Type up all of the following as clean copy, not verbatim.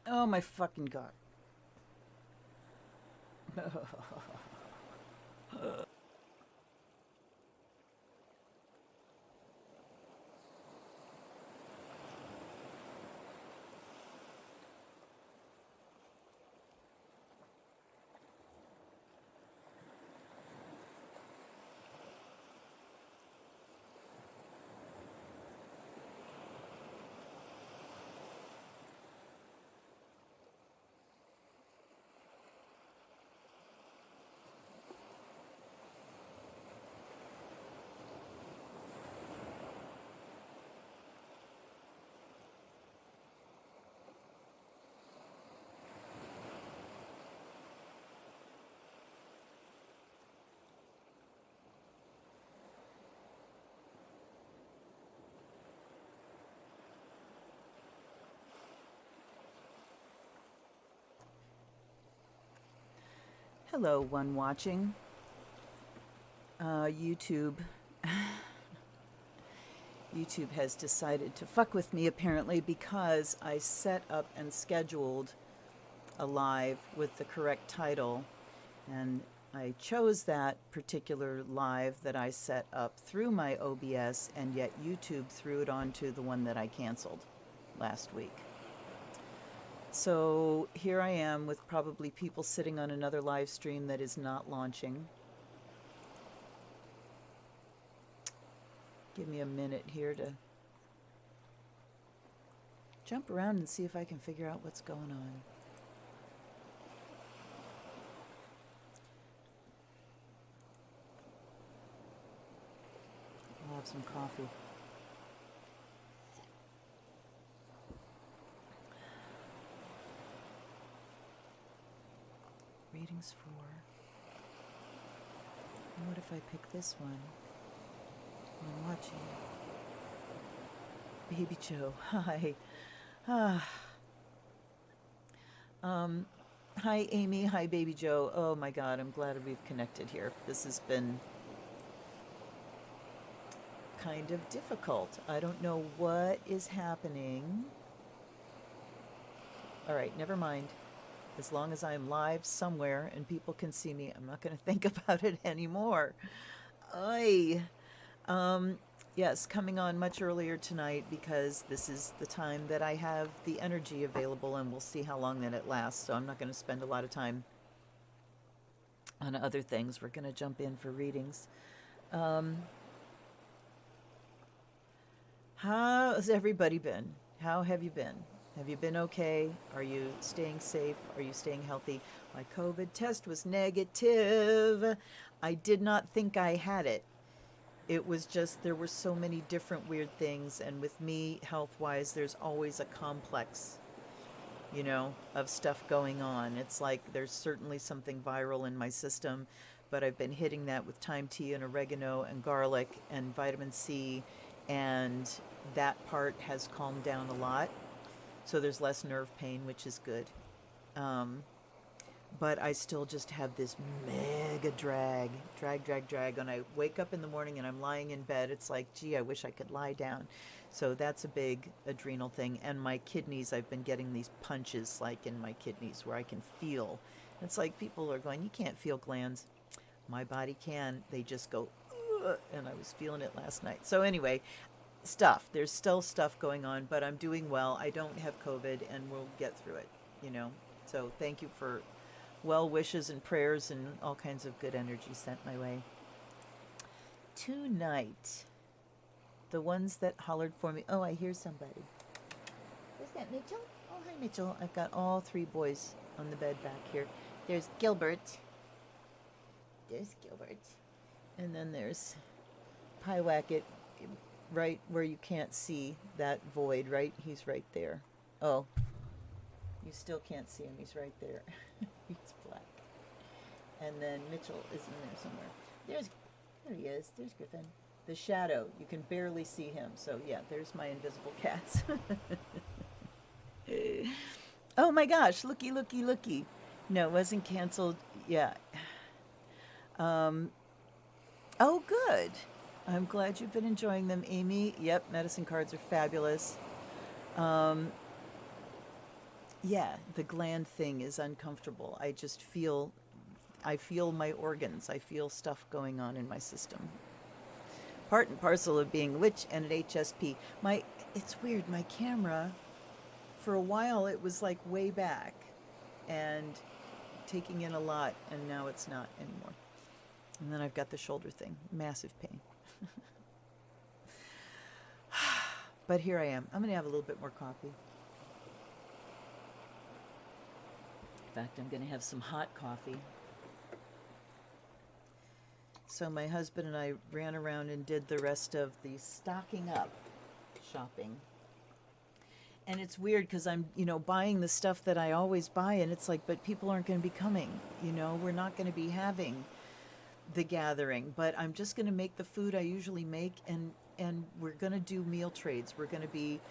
Oh my fucking god. Hello, one watching. YouTube. YouTube has decided to fuck with me apparently because I set up and scheduled a live with the correct title, and I chose that particular live that I set up through my OBS, and yet YouTube threw it onto the one that I canceled last week. So here I am with probably people sitting on another live stream that is not launching. Give me a minute here to jump around and see if I can figure out what's going on. I'll have some coffee. Readings for. And what if I pick this one? I'm watching. Baby Joe, hi. Ah. Hi, Amy. Hi, Baby Joe. Oh my God, I'm glad we've connected here. This has been kind of difficult. I don't know what is happening. All right, never mind. As long as I'm live somewhere and people can see me, I'm not going to think about it anymore. Ay. Yes, coming on much earlier tonight because this is the time that I have the energy available, and we'll see how long that it lasts. So I'm not going to spend a lot of time on other things. We're going to jump in for readings. How's everybody been? How have you been? Have you been okay? Are you staying safe? Are you staying healthy? My COVID test was negative. I did not think I had it. It was just there were so many different weird things, and with me, health-wise, there's always a complex, of stuff going on. It's like there's certainly something viral in my system, but I've been hitting that with thyme tea and oregano and garlic and vitamin C, and that part has calmed down a lot. So there's less nerve pain, which is good. Um, but I still just have this mega drag. When I wake up in the morning and I'm lying in bed, it's like, gee, I wish I could lie down. So that's a big adrenal thing. And my kidneys, I've been getting these punches like in my kidneys where I can feel. It's like people are going, you can't feel glands. My body can. They just go, ugh, and I was feeling it last night. So anyway, there's still stuff going on, but I'm doing well. I don't have COVID, and we'll get through it. So thank you for well wishes and prayers and all kinds of good energy sent my way. Tonight, the ones that hollered for me. Oh, I hear somebody. Is that Mitchell? Oh, hi, Mitchell. I've got all three boys on the bed back here. There's Gilbert. And then there's Pyewacket, right where you can't see that void, right? He's right there. Oh, you still can't see him. He's right there. He's black. And then Mitchell is in there somewhere. There he is. There's Griffin. The shadow. You can barely see him. So yeah, there's my invisible cats. Oh my gosh, looky. No, it wasn't canceled. Yeah. Um, oh, good. I'm glad you've been enjoying them, Amy. Yep, medicine cards are fabulous. Um, Yeah, the gland thing is uncomfortable. I feel my organs. I feel stuff going on in my system. Part and parcel of being a witch and an HSP. It's weird. My camera, for a while, it was like way back and taking in a lot, and now it's not anymore. And then I've got the shoulder thing. Massive pain. But here I am. I'm going to have a little bit more coffee. In fact, I'm going to have some hot coffee. So my husband and I ran around and did the rest of the stocking up shopping. And it's weird because I'm, buying the stuff that I always buy, and it's like, but people aren't going to be coming. We're not going to be having the gathering, but I'm just going to make the food I usually make, and we're going to do meal trades. We're going to be,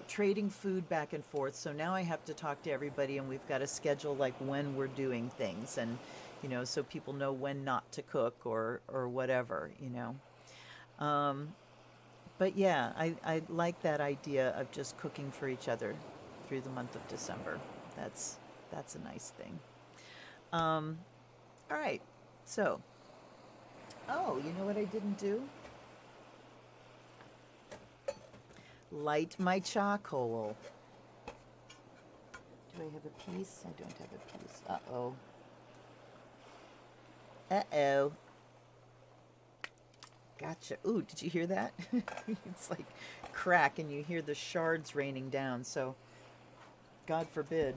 trading food back and forth. So now I have to talk to everybody, and we've got to schedule like when we're doing things, and so people know when not to cook or whatever. But yeah, I like that idea of just cooking for each other through the month of December. That's a nice thing. All right, so, you know what I didn't do? Light my charcoal. Do I have a piece? I don't have a piece. Uh-oh. Uh-oh. Gotcha. Ooh, did you hear that? It's like crack, and you hear the shards raining down. So, God forbid,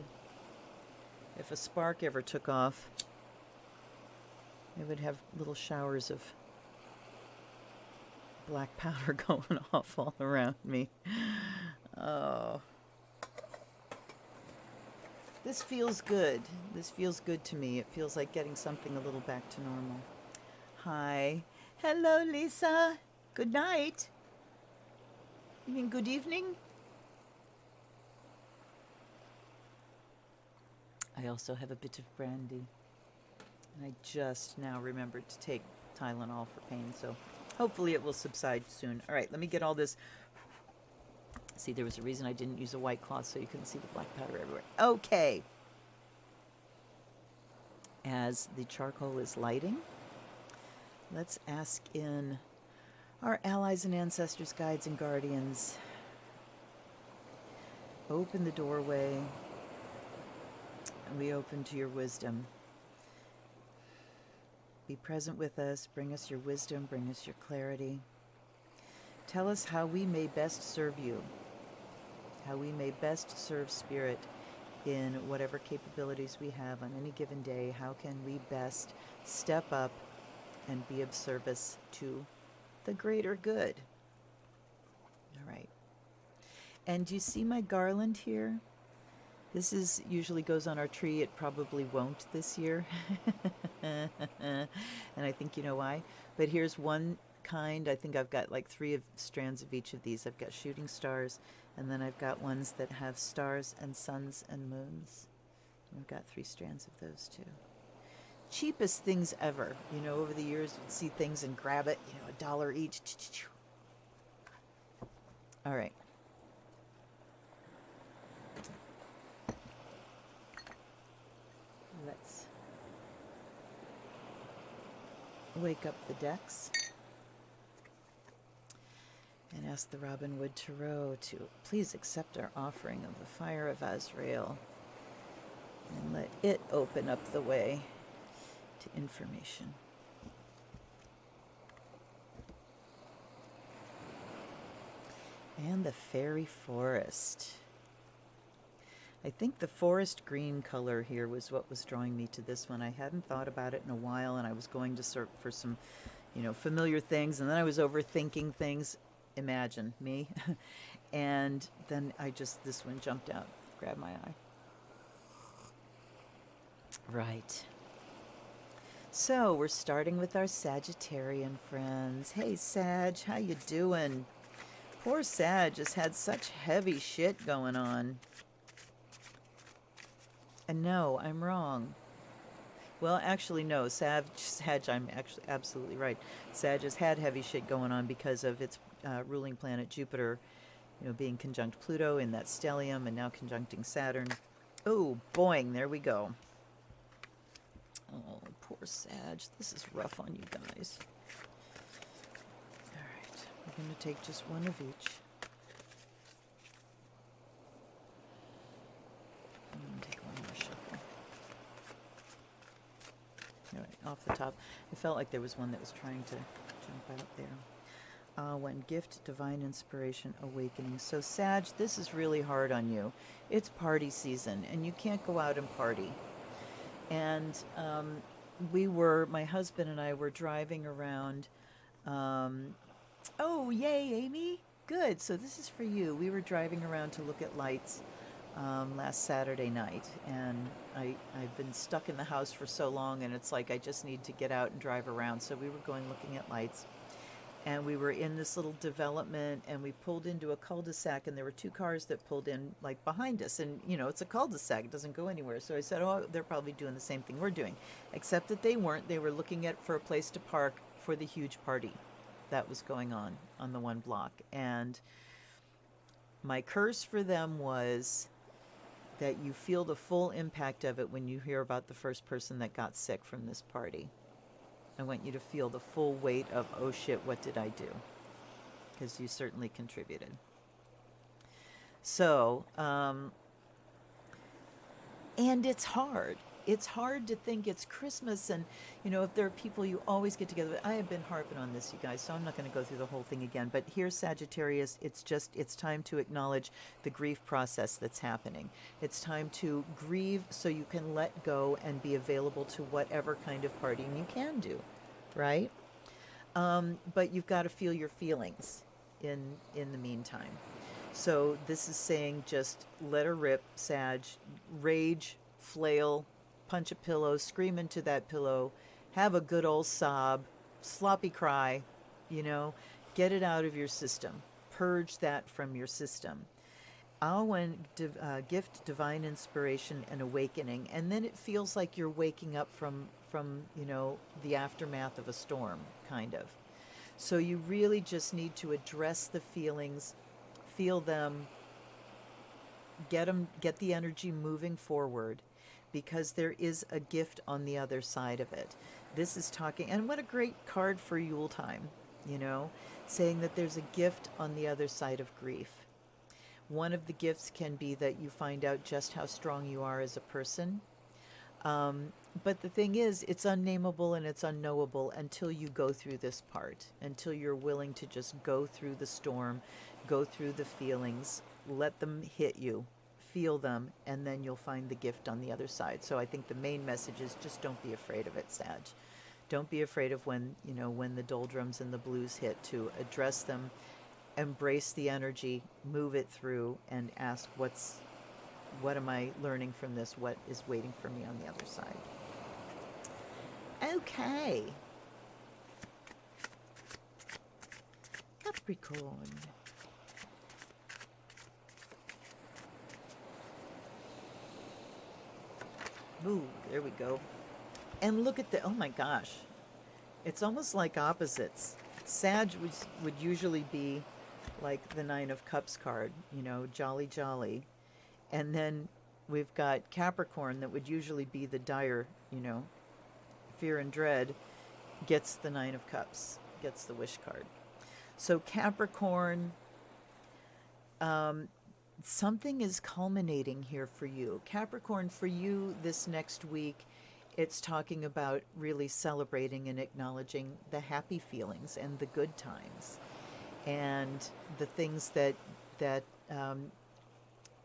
if a spark ever took off, it would have little showers of black powder going off all around me. Oh. This feels good. This feels good to me. It feels like getting something a little back to normal. Hi. Hello, Lisa. Good night. You mean good evening? I also have a bit of brandy. And I just now remembered to take Tylenol for pain, so hopefully it will subside soon. All right, let me get all this. See, there was a reason I didn't use a white cloth, so you couldn't see the black powder everywhere. Okay. As the charcoal is lighting, let's ask in our allies and ancestors, guides and guardians. Open the doorway, and we open to your wisdom. Be present with us, bring us your wisdom, bring us your clarity. Tell us how we may best serve you, how we may best serve Spirit in whatever capabilities we have on any given day. How can we best step up and be of service to the greater good? All right. And do you see my garland here? This usually goes on our tree. It probably won't this year. And I think you know why. But here's one kind. I think I've got like three strands of each of these. I've got shooting stars, and then I've got ones that have stars and suns and moons. And I've got 3 strands of those too. Cheapest things ever. Over the years, you'd see things and grab it, $1 each. All right. Let's wake up the decks and ask the Robin Wood Tarot to please accept our offering of the fire of Azrael and let it open up the way to information. And the fairy forest. I think the forest green color here was what was drawing me to this one. I hadn't thought about it in a while, and I was going to search for some, familiar things, and then I was overthinking things. Imagine me. And then this one jumped out, grabbed my eye. Right. So we're starting with our Sagittarian friends. Hey, Sag, how you doing? Poor Sag has had such heavy shit going on. And no, I'm wrong. Well, actually, no. Sag, I'm actually absolutely right. Sag has had heavy shit going on because of its ruling planet, Jupiter, you know, being conjunct Pluto in that stellium and now conjuncting Saturn. Oh, boing, there we go. Oh, poor Sag. This is rough on you guys. All right, we're going to take just one of each. Take one more shuffle. All right, off the top. I felt like there was one that was trying to jump out there. When gift, divine inspiration, awakening. So Sag, this is really hard on you. It's party season, and you can't go out and party. And my husband and I were driving around. Oh, yay, Amy. Good. So this is for you. We were driving around to look at lights last Saturday night. And I've been stuck in the house for so long, and it's like I just need to get out and drive around. So we were going looking at lights. And we were in this little development, and we pulled into a cul-de-sac, and there were two cars that pulled in like behind us. And you know, it's a cul-de-sac, it doesn't go anywhere. So I said, oh, they're probably doing the same thing we're doing, except that they weren't. They were looking for a place to park for the huge party that was going on the one block. And my curse for them was that you feel the full impact of it when you hear about the first person that got sick from this party. I want you to feel the full weight of, oh shit, what did I do? Because you certainly contributed. So, and it's hard. It's hard to think it's Christmas, and you know, if there are people you always get together with. I have been harping on this, you guys, so I'm not going to go through the whole thing again. But here's Sagittarius. It's time to acknowledge the grief process that's happening. It's time to grieve so you can let go and be available to whatever kind of partying you can do, right? But you've got to feel your feelings in the meantime. So this is saying just let her rip, Sag, rage, flail, punch a pillow, scream into that pillow, have a good old sob, sloppy cry, you know, get it out of your system, purge that from your system. Gift divine inspiration and awakening, and then it feels like you're waking up from you know, the aftermath of a storm, kind of. So you really just need to address the feelings, feel them, get the energy moving forward, because there is a gift on the other side of it. This is talking, and what a great card for Yule time, you know, saying that there's a gift on the other side of grief. One of the gifts can be that you find out just how strong you are as a person. But the thing is, it's unnameable and it's unknowable until you go through this part, until you're willing to just go through the storm, go through the feelings, let them hit you, feel them, and then you'll find the gift on the other side. So I think the main message is just don't be afraid of it, Sag. Don't be afraid of when the doldrums and the blues hit, to address them, embrace the energy, move it through, and ask what am I learning from this? What is waiting for me on the other side? Okay. Capricorn. Ooh, there we go. And look at oh my gosh. It's almost like opposites. Sag would usually be like the Nine of Cups card, you know, jolly jolly. And then we've got Capricorn that would usually be the dire, you know, fear and dread, gets the Nine of Cups, gets the wish card. So Capricorn, something is culminating here for you. Capricorn, for you this next week, it's talking about really celebrating and acknowledging the happy feelings and the good times and the things that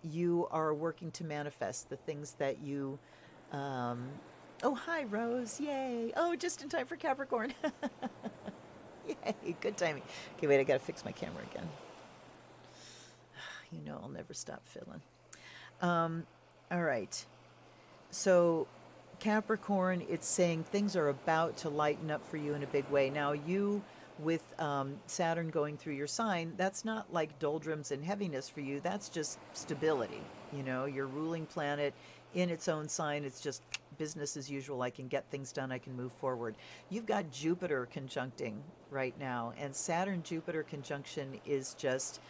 you are working to manifest, the things that you oh, hi Rose, yay. Oh, just in time for Capricorn. Yay, good timing. Okay, wait, I gotta fix my camera again. You know I'll never stop filling. All right, so Capricorn, it's saying things are about to lighten up for you in a big way. Now you, with Saturn going through your sign, that's not like doldrums and heaviness for you. That's just stability. You know, your ruling planet in its own sign, it's just business as usual. I can get things done. I can move forward. You've got Jupiter conjuncting right now, and Saturn Jupiter conjunction is just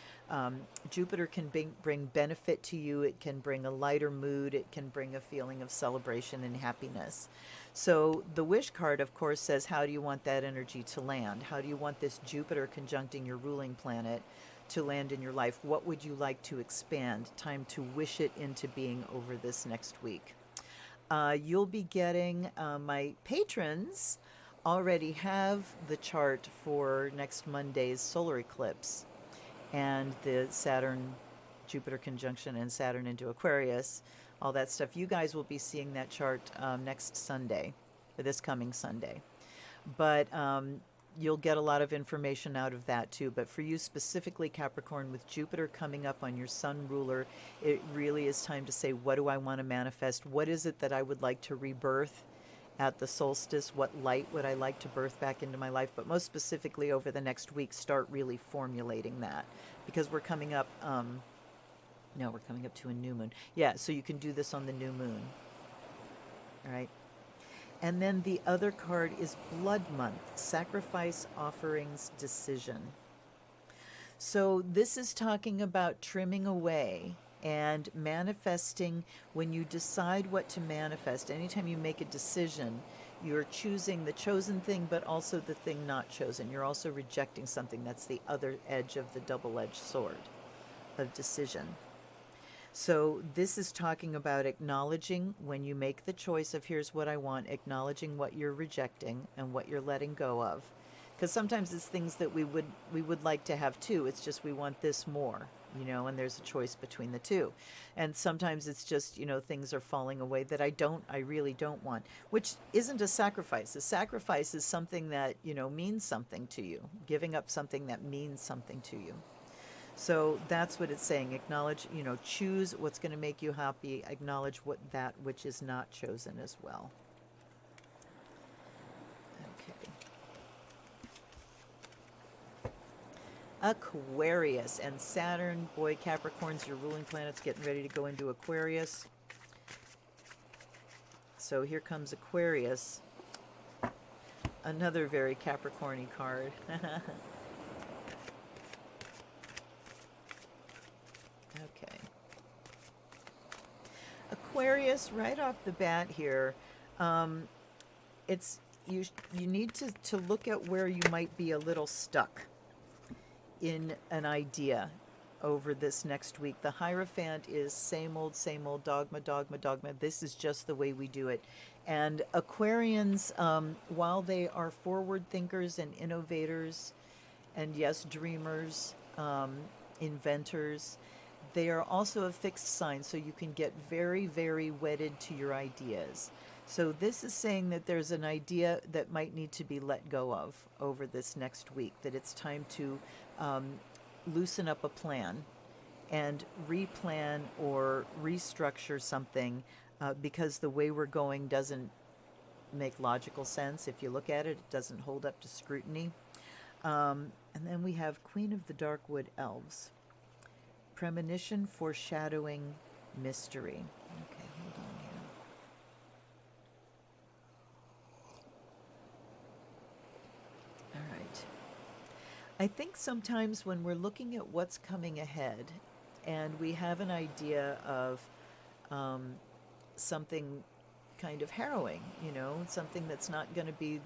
Jupiter can bring benefit to you. It can bring a lighter mood. It can bring a feeling of celebration and happiness. So the wish card, of course, says, how do you want that energy to land? How do you want this Jupiter conjuncting your ruling planet to land in your life? What would you like to expand? Time to wish it into being over this next week. You'll be getting, my patrons already have the chart for next Monday's solar eclipse and the Saturn Jupiter conjunction and Saturn into Aquarius, all that stuff. You guys will be seeing that chart next Sunday, or this coming Sunday. But you'll get a lot of information out of that too. But for you specifically, Capricorn, with Jupiter coming up on your sun ruler, it really is time to say, what do I want to manifest? What is it that I would like to rebirth at the solstice? What light would I like to birth back into my life? But most specifically over the next week, start really formulating that, because we're coming up, no, we're coming up to a new moon. Yeah, so you can do this on the new moon. All right. And then the other card is Blood Month, Sacrifice, Offerings, Decision. So this is talking about trimming away and manifesting. When you decide what to manifest, anytime you make a decision, you're choosing the chosen thing, but also the thing not chosen. You're also rejecting something. That's the other edge of the double-edged sword of decision. So this is talking about acknowledging when you make the choice of here's what I want, acknowledging what you're rejecting and what you're letting go of. Because sometimes it's things that we would like to have too. It's just we want this more, you know, and there's a choice between the two. And sometimes it's just, you know, things are falling away that I really don't want, which isn't a sacrifice. A sacrifice is something that, you know, means something to you, giving up something that means something to you. So that's what it's saying. Acknowledge, you know, choose what's going to make you happy. Acknowledge that which is not chosen as well. Okay. Aquarius and Saturn. Boy, Capricorn's your ruling planet's getting ready to go into Aquarius. So here comes Aquarius. Another very Capricorn-y card. Okay. Aquarius, right off the bat here, it's you need to look at where you might be a little stuck in an idea over this next week. The Hierophant is same old, dogma, dogma, dogma. This is just the way we do it. And Aquarians, while they are forward thinkers and innovators, and yes, dreamers, inventors, they are also a fixed sign, so you can get very, very wedded to your ideas. So this is saying that there's an idea that might need to be let go of over this next week, that it's time to loosen up a plan and replan or restructure something, because the way we're going doesn't make logical sense. If you look at it, it doesn't hold up to scrutiny. And then we have Queen of the Darkwood Elves. Premonition, foreshadowing, mystery. Okay, hold on here. All right. I think sometimes when we're looking at what's coming ahead and we have an idea of something kind of harrowing, you know, something that's not going to be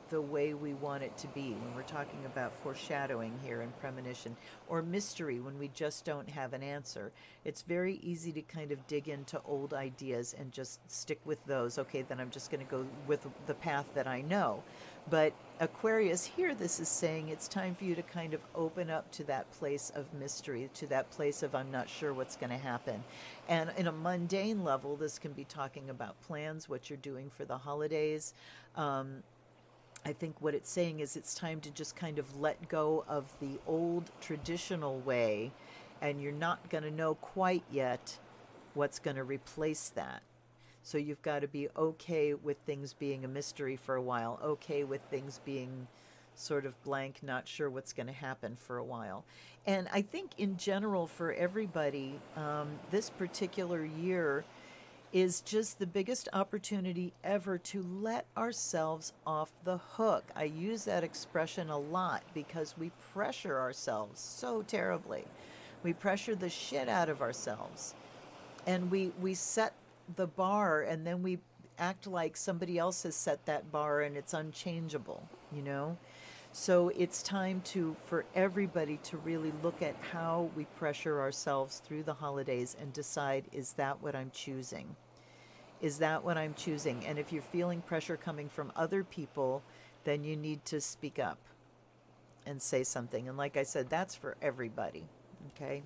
the way we want it to be, when we're talking about foreshadowing here and premonition, or mystery, when we just don't have an answer, it's very easy to kind of dig into old ideas and just stick with those. Okay, then I'm just going to go with the path that I know. But Aquarius, here this is saying it's time for you to kind of open up to that place of mystery, to that place of I'm not sure what's going to happen. And in a mundane level, this can be talking about plans, what you're doing for the holidays. I think what it's saying is it's time to just kind of let go of the old traditional way, and you're not going to know quite yet what's going to replace that. So you've got to be okay with things being a mystery for a while, okay with things being sort of blank, not sure what's going to happen for a while. And I think in general for everybody, this particular year is just the biggest opportunity ever to let ourselves off the hook. I use that expression a lot because we pressure ourselves so terribly. We pressure the shit out of ourselves. And we set the bar, and then we act like somebody else has set that bar and it's unchangeable, you know? So it's time to for everybody to really look at how we pressure ourselves through the holidays and decide, is that what I'm choosing? Is that what I'm choosing? And if you're feeling pressure coming from other people, then you need to speak up and say something. And like I said, that's for everybody. Okay?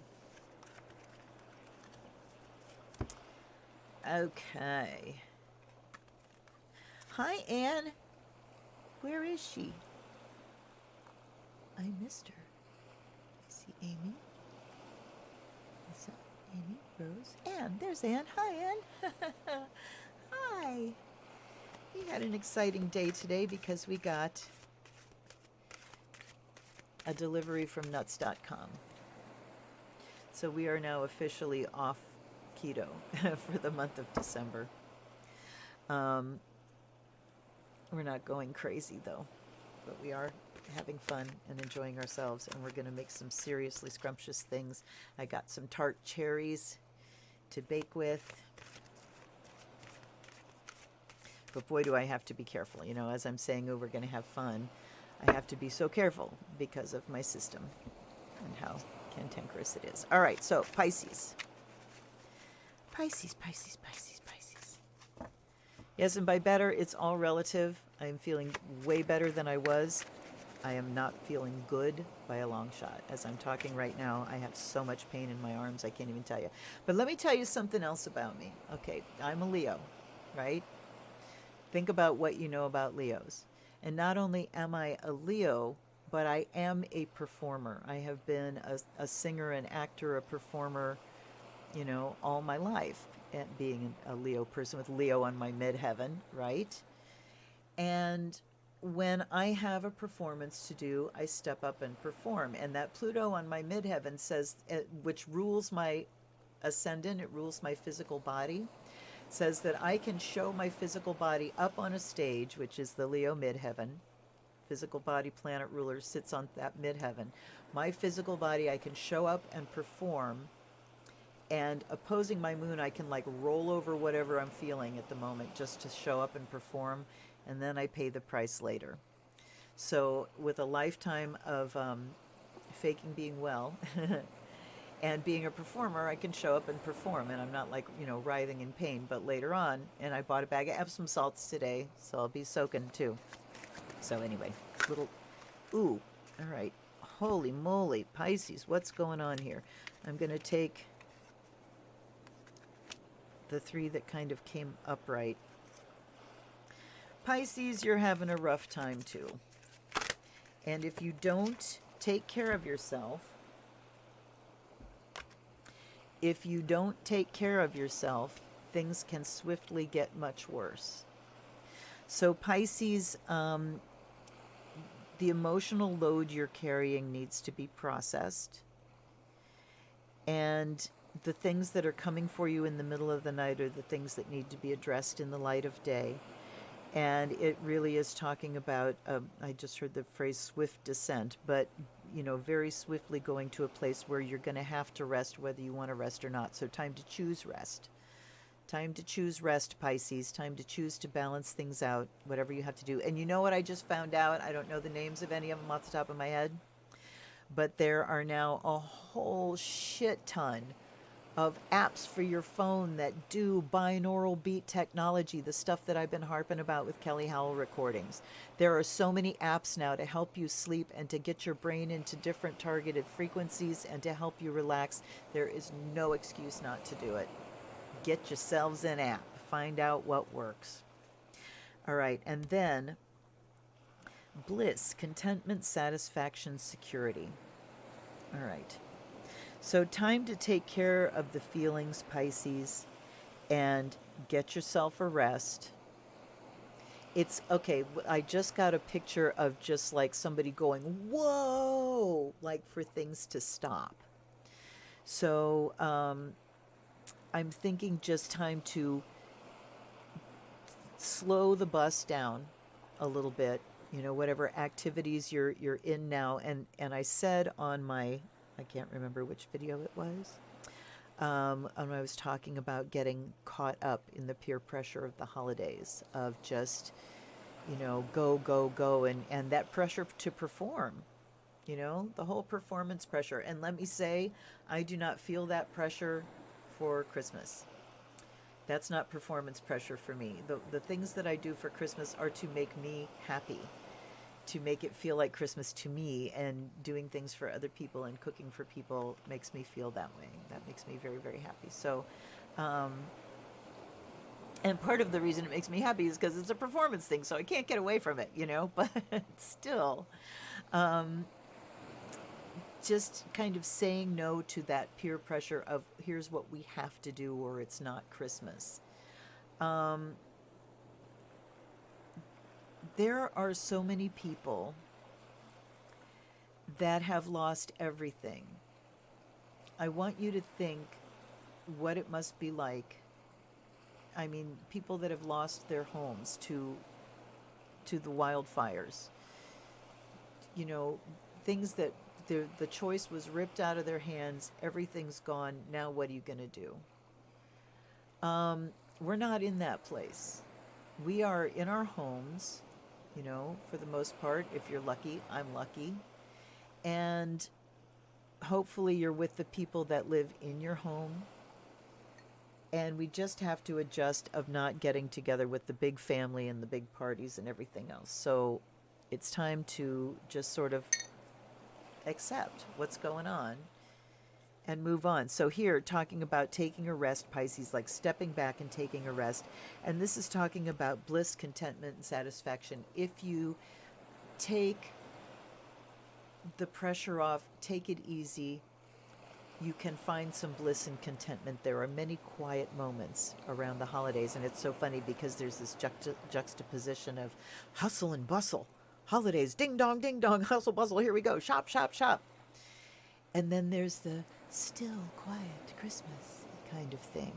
Okay. Hi, Anne. Where is she? I missed her. I see Amy. Is that Amy? Rose? Anne. There's Anne. Hi, Anne. Hi. We had an exciting day today because we got a delivery from nuts.com. So we are now officially off keto for the month of December. We're not going crazy though, but we are having fun and enjoying ourselves, and we're going to make some seriously scrumptious things. I got some tart cherries to bake with. But boy, do I have to be careful. You know, as I'm saying, oh, we're going to have fun. I have to be so careful because of my system and how cantankerous it is. All right, so Pisces. Pisces, Pisces, Pisces, Pisces. Yes, and by better, it's all relative. I'm feeling way better than I was. I am not feeling good by a long shot. As I'm talking right now, I have so much pain in my arms, I can't even tell you. But let me tell you something else about me. Okay, I'm a Leo, right? Think about what you know about Leos. And not only am I a Leo, but I am a performer. I have been a singer, an actor, a performer, you know, all my life. And being a Leo person with Leo on my midheaven, right? And when I have a performance to do, I step up and perform. And that Pluto on my midheaven says, which rules my ascendant, it rules my physical body, says that I can show my physical body up on a stage, which is the Leo midheaven. Physical body planet ruler sits on that midheaven. My physical body, I can show up and perform. And opposing my moon, I can like roll over whatever I'm feeling at the moment just to show up and perform. And then I pay the price later. So with a lifetime of faking being well and being a performer, I can show up and perform, and I'm not like, you know, writhing in pain. But later on, and I bought a bag of Epsom salts today, so I'll be soaking too. So anyway, little, ooh, all right. Holy moly, Pisces, what's going on here? I'm going to take the three that kind of came upright. Pisces, you're having a rough time too. And if you don't take care of yourself, things can swiftly get much worse. So Pisces, the emotional load you're carrying needs to be processed. And the things that are coming for you in the middle of the night are the things that need to be addressed in the light of day. And it really is talking about, I just heard the phrase swift descent, but, you know, very swiftly going to a place where you're going to have to rest whether you want to rest or not. So time to choose rest. Time to choose rest, Pisces. Time to choose to balance things out, whatever you have to do. And you know what I just found out? I don't know the names of any of them off the top of my head, but there are now a whole shit ton of apps for your phone that do binaural beat technology, the stuff that I've been harping about with Kelly Howell recordings. There are so many apps now to help you sleep and to get your brain into different targeted frequencies and to help you relax. There is no excuse not to do it. Get yourselves an app. Find out what works. All right, and then bliss, contentment, satisfaction, security. All right. So time to take care of the feelings, Pisces, and get yourself a rest. It's okay. I just got a picture of just like somebody going, whoa, like for things to stop. So I'm thinking just time to slow the bus down a little bit, you know, whatever activities you're in now. And I said on my, I can't remember which video it was, when I was talking about getting caught up in the peer pressure of the holidays, of just, you know, go, go, go, and that pressure to perform, you know, the whole performance pressure. And let me say, I do not feel that pressure for Christmas. That's not performance pressure for me. The things that I do for Christmas are to make me happy, to make it feel like Christmas to me, and doing things for other people and cooking for people makes me feel that way. That makes me very, very happy. So, um, and part of the reason it makes me happy is because it's a performance thing, so I can't get away from it, you know, but still, um, just kind of saying no to that peer pressure of here's what we have to do or it's not Christmas. Um, there are so many people that have lost everything. I want you to think what it must be like. I mean, people that have lost their homes to the wildfires. You know, things that the choice was ripped out of their hands. Everything's gone. Now, what are you going to do? We're not in that place. We are in our homes, you know, for the most part. If you're lucky, I'm lucky. And hopefully you're with the people that live in your home. And we just have to adjust of not getting together with the big family and the big parties and everything else. So it's time to just sort of accept what's going on and move on. So here, talking about taking a rest, Pisces, like stepping back and taking a rest. And this is talking about bliss, contentment, and satisfaction. If you take the pressure off, take it easy, you can find some bliss and contentment. There are many quiet moments around the holidays, and it's so funny because there's this juxtaposition of hustle and bustle. Holidays, ding dong, hustle, bustle, here we go, shop, shop, shop. And then there's the still, quiet Christmas kind of thing.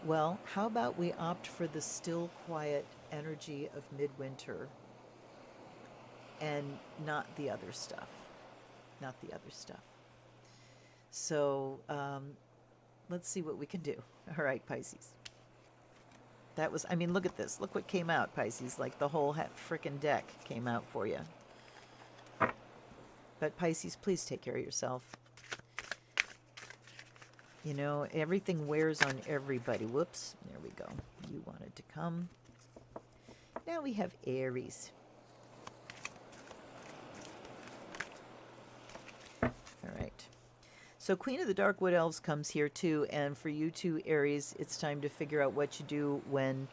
Well, how about we opt for the still, quiet energy of midwinter and not the other stuff? Not the other stuff. So let's see what we can do. All right, Pisces. That was, I mean, look at this. Look what came out, Pisces. Like the whole frickin' deck came out for you. But Pisces, please take care of yourself. You know, everything wears on everybody. Whoops. There we go. You wanted to come. Now we have Aries. All right. So Queen of the Dark Wood Elves comes here too, and for you too, Aries, it's time to figure out what you do when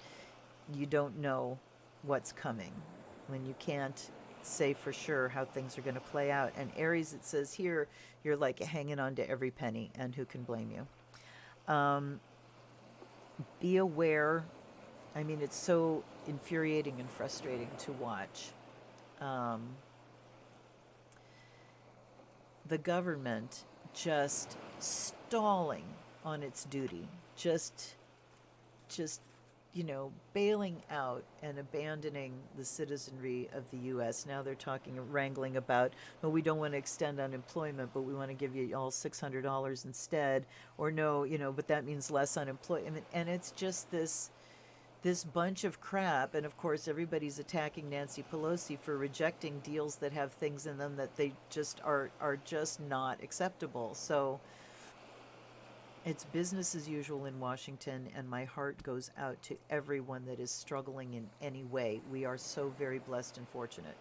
you don't know what's coming, when you can't say for sure how things are going to play out. And Aries, it says here, you're like hanging on to every penny, and who can blame you? Be aware. I mean, it's so infuriating and frustrating to watch. The government just stalling on its duty, just you know, bailing out and abandoning the citizenry of the U.S. Now they're talking, wrangling about, well, we don't want to extend unemployment, but we want to give you all $600 instead, or no, you know, but that means less unemployment, and it's just this bunch of crap. And of course everybody's attacking Nancy Pelosi for rejecting deals that have things in them that they just are just not acceptable. So it's business as usual in Washington, and my heart goes out to everyone that is struggling in any way. We are so very blessed and fortunate.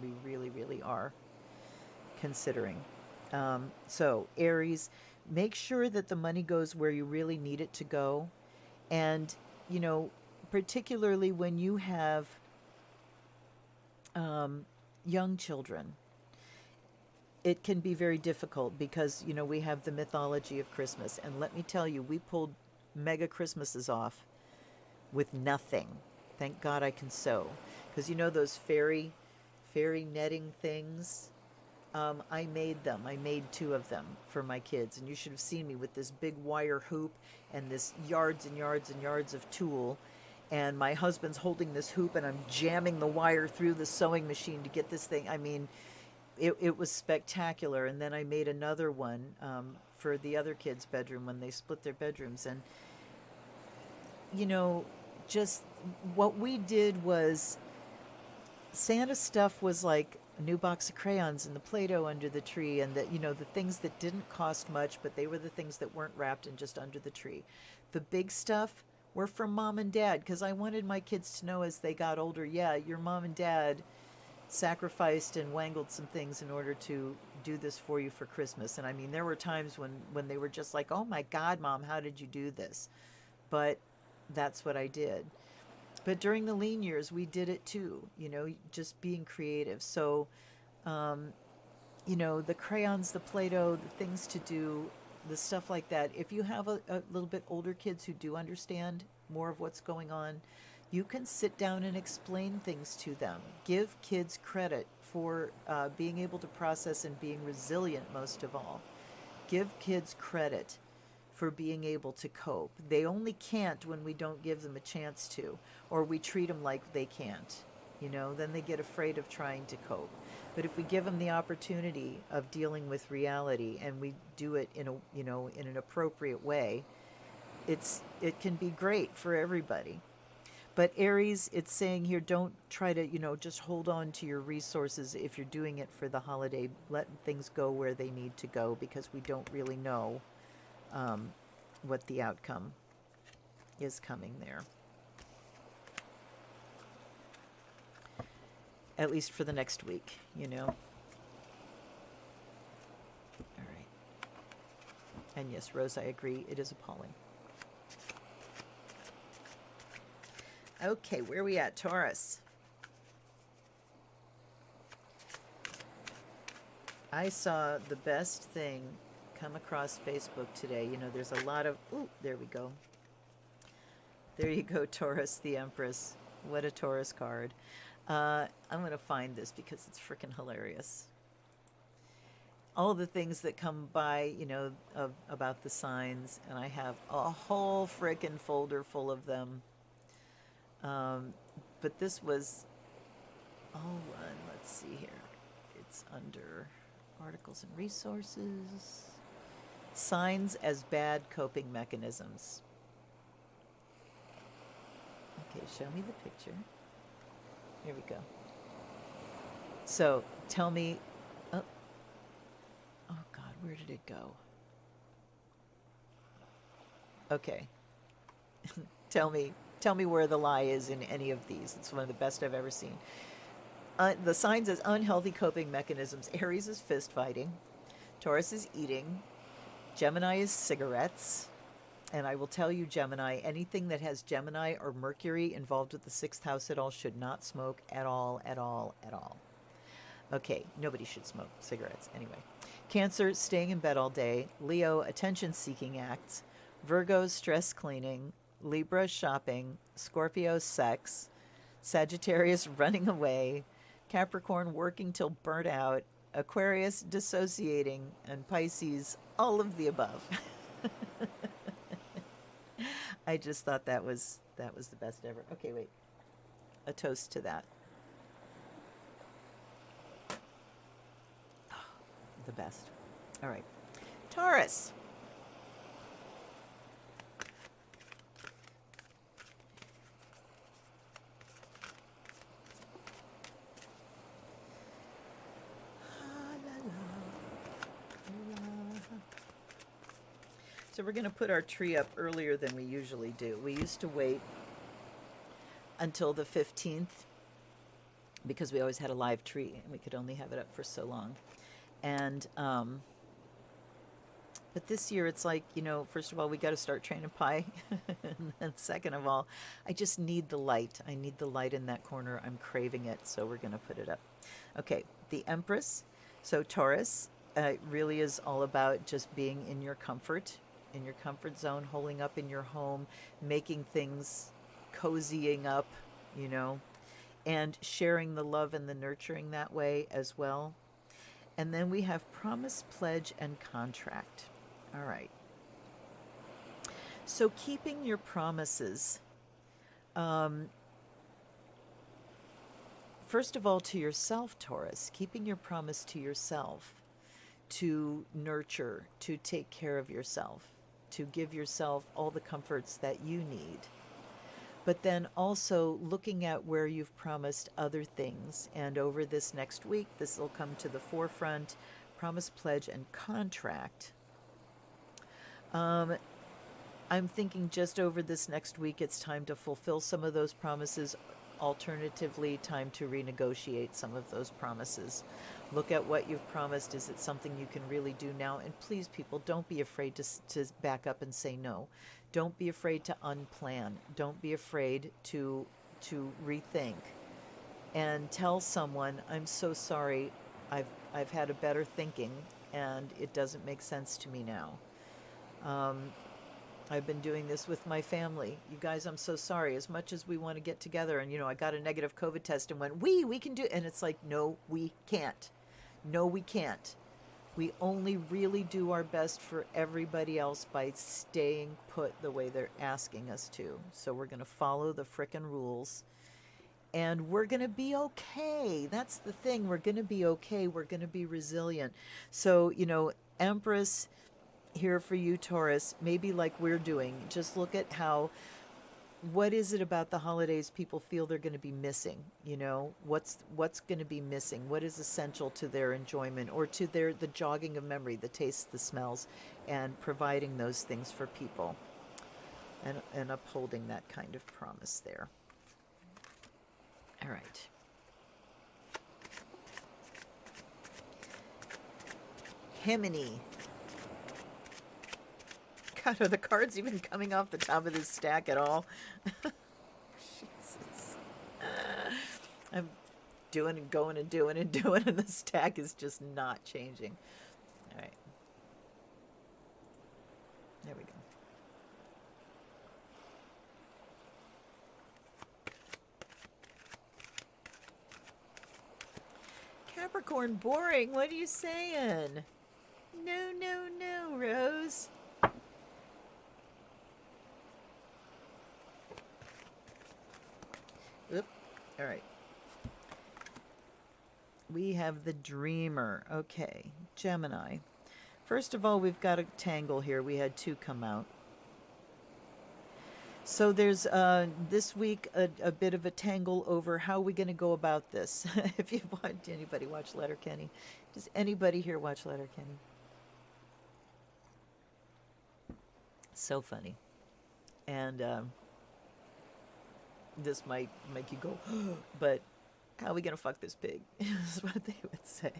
We really, really are, considering. So Aries, make sure that the money goes where you really need it to go. And, you know, particularly when you have young children, it can be very difficult because, you know, we have the mythology of Christmas. And let me tell you, we pulled mega Christmases off with nothing. Thank God I can sew. Because, you know, those fairy netting things I made them. I made two of them for my kids, and you should have seen me with this big wire hoop and this yards and yards and yards of tulle. And my husband's holding this hoop, and I'm jamming the wire through the sewing machine to get this thing. I mean, it was spectacular. And then I made another one for the other kids' bedroom when they split their bedrooms. And, you know, just what we did was Santa stuff was like a new box of crayons and the Play-Doh under the tree, and that, you know, the things that didn't cost much, but they were the things that weren't wrapped and just under the tree. The big stuff were from mom and dad, because I wanted my kids to know as they got older, yeah, your mom and dad sacrificed and wangled some things in order to do this for you for Christmas. And I mean, there were times when they were just like, oh my God, Mom, how did you do this? But that's what I did. But during the lean years, we did it too, you know, just being creative. So, you know, the crayons, the Play-Doh, the things to do, the stuff like that. If you have a little bit older kids who do understand more of what's going on, you can sit down and explain things to them. Give kids credit for being able to process and being resilient, most of all. Give kids credit for being able to cope. They only can't when we don't give them a chance to, or we treat them like they can't. You know, then they get afraid of trying to cope. But if we give them the opportunity of dealing with reality, and we do it in a, you know, in an appropriate way, it can be great for everybody. But Aries, it's saying here, don't try to, you know, just hold on to your resources if you're doing it for the holiday. Let things go where they need to go, because we don't really know what the outcome is coming there. At least for the next week, you know. All right. And yes, Rose, I agree. It is appalling. Okay, where are we at? Taurus. I saw the best thing come across Facebook today. You know, there's a lot of, ooh, there we go. There you go, Taurus, the Empress. What a Taurus card. I'm going to find this because it's freaking hilarious. All the things that come by, you know, about the signs, and I have a whole freaking folder full of them. But this was, oh, let's see here. It's under articles and resources. Signs as bad coping mechanisms. Okay, show me the picture. Here we go. So tell me, oh God, where did it go? Okay. Tell me where the lie is in any of these. It's one of the best I've ever seen. The signs as unhealthy coping mechanisms. Aries is fist fighting. Taurus is eating. Gemini is cigarettes. And I will tell you, Gemini, anything that has Gemini or Mercury involved with the sixth house at all should not smoke at all, at all, at all. Okay, nobody should smoke cigarettes anyway. Cancer, staying in bed all day. Leo, attention-seeking acts. Virgo, stress cleaning. Libra, shopping. Scorpio, sex. Sagittarius, running away. Capricorn, working till burnt out. Aquarius, dissociating. And Pisces, all of the above. I just thought that was the best ever. Okay, wait. A toast to that. Oh, the best. All right. Taurus. So we're going to put our tree up earlier than we usually do. We used to wait until the 15th because we always had a live tree and we could only have it up for so long. And but this year it's like, you know, first of all, we got to start training pie. And then second of all, I just need the light. I need the light in that corner. I'm craving it, so we're going to put it up. Okay, the Empress. So Taurus really is all about just being in your comfort zone, holding up in your home, making things, cozying up, you know, and sharing the love and the nurturing that way as well. And then we have promise, pledge, and contract. All right. So keeping your promises, first of all, to yourself, Taurus, keeping your promise to yourself to nurture, to take care of yourself, to give yourself all the comforts that you need. But then also looking at where you've promised other things. And over this next week, this will come to the forefront: promise, pledge, and contract. I'm thinking just over this next week, it's time to fulfill some of those promises. Alternatively, time to renegotiate some of those promises. Look at what you've promised. Is it something you can really do now? And please, people, don't be afraid to back up and say no. Don't be afraid to unplan. Don't be afraid to rethink. And tell someone, I'm so sorry, I've had a better thinking, and it doesn't make sense to me now. I've been doing this with my family. You guys, I'm so sorry. As much as we want to get together, and I got a negative COVID test and went, we can do it. And it's like, no, we can't. No, we can't. We only really do our best for everybody else by staying put the way they're asking us to. So we're going to follow the frickin' rules. And we're going to be okay. That's the thing. We're going to be okay. We're going to be resilient. So, Empress, here for you, Taurus, maybe like we're doing, just look at what is it about the holidays people feel they're going to be missing? What's going to be missing? What is essential to their enjoyment or to the jogging of memory, the tastes, the smells, and providing those things for people and upholding that kind of promise there. All right. Gemini. God, are the cards even coming off the top of this stack at all? Jesus. I'm doing and going and doing and doing, and the stack is just not changing. All right. There we go. Capricorn, boring. What are you saying? No, Rose. Oop. All right. We have the Dreamer. Okay. Gemini. First of all, we've got a tangle here. We had two come out. So there's this week a bit of a tangle over how we're going to go about this. If you want, anybody watch Letterkenny? Does anybody here watch Letterkenny? So funny. And this might make you go, but how are we going to fuck this pig? Is what they would say.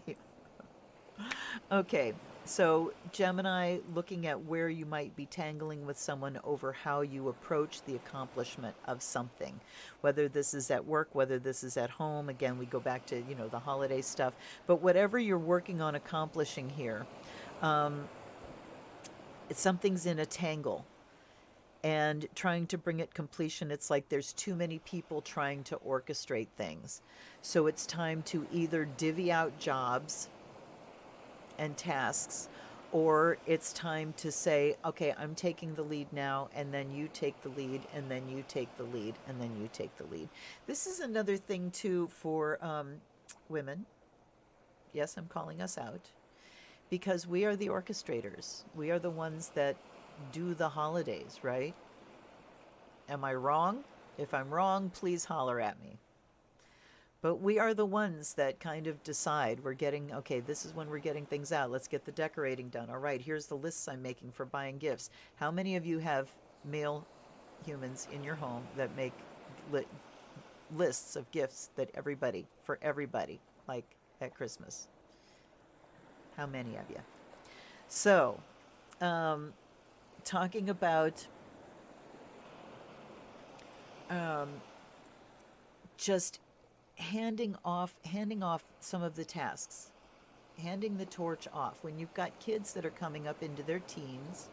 Okay, so Gemini, looking at where you might be tangling with someone over how you approach the accomplishment of something, whether this is at work, whether this is at home. Again, we go back to, the holiday stuff, but whatever you're working on accomplishing here, something's in a tangle and trying to bring it completion. It's like there's too many people trying to orchestrate things. So it's time to either divvy out jobs and tasks, or it's time to say, okay, I'm taking the lead now, and then you take the lead, and then you take the lead, and then you take the lead. This is another thing too for women. Yes, I'm calling us out, because we are the orchestrators. We are the ones that do the holidays, right? Am I wrong? If I'm wrong, please holler at me. But we are the ones that kind of decide. Okay, this is when we're getting things out. Let's get the decorating done. All right, here's the lists I'm making for buying gifts. How many of you have male humans in your home that make lists of gifts for everybody, like at Christmas? How many of you? So, talking about just handing off some of the tasks, handing the torch off when you've got kids that are coming up into their teens,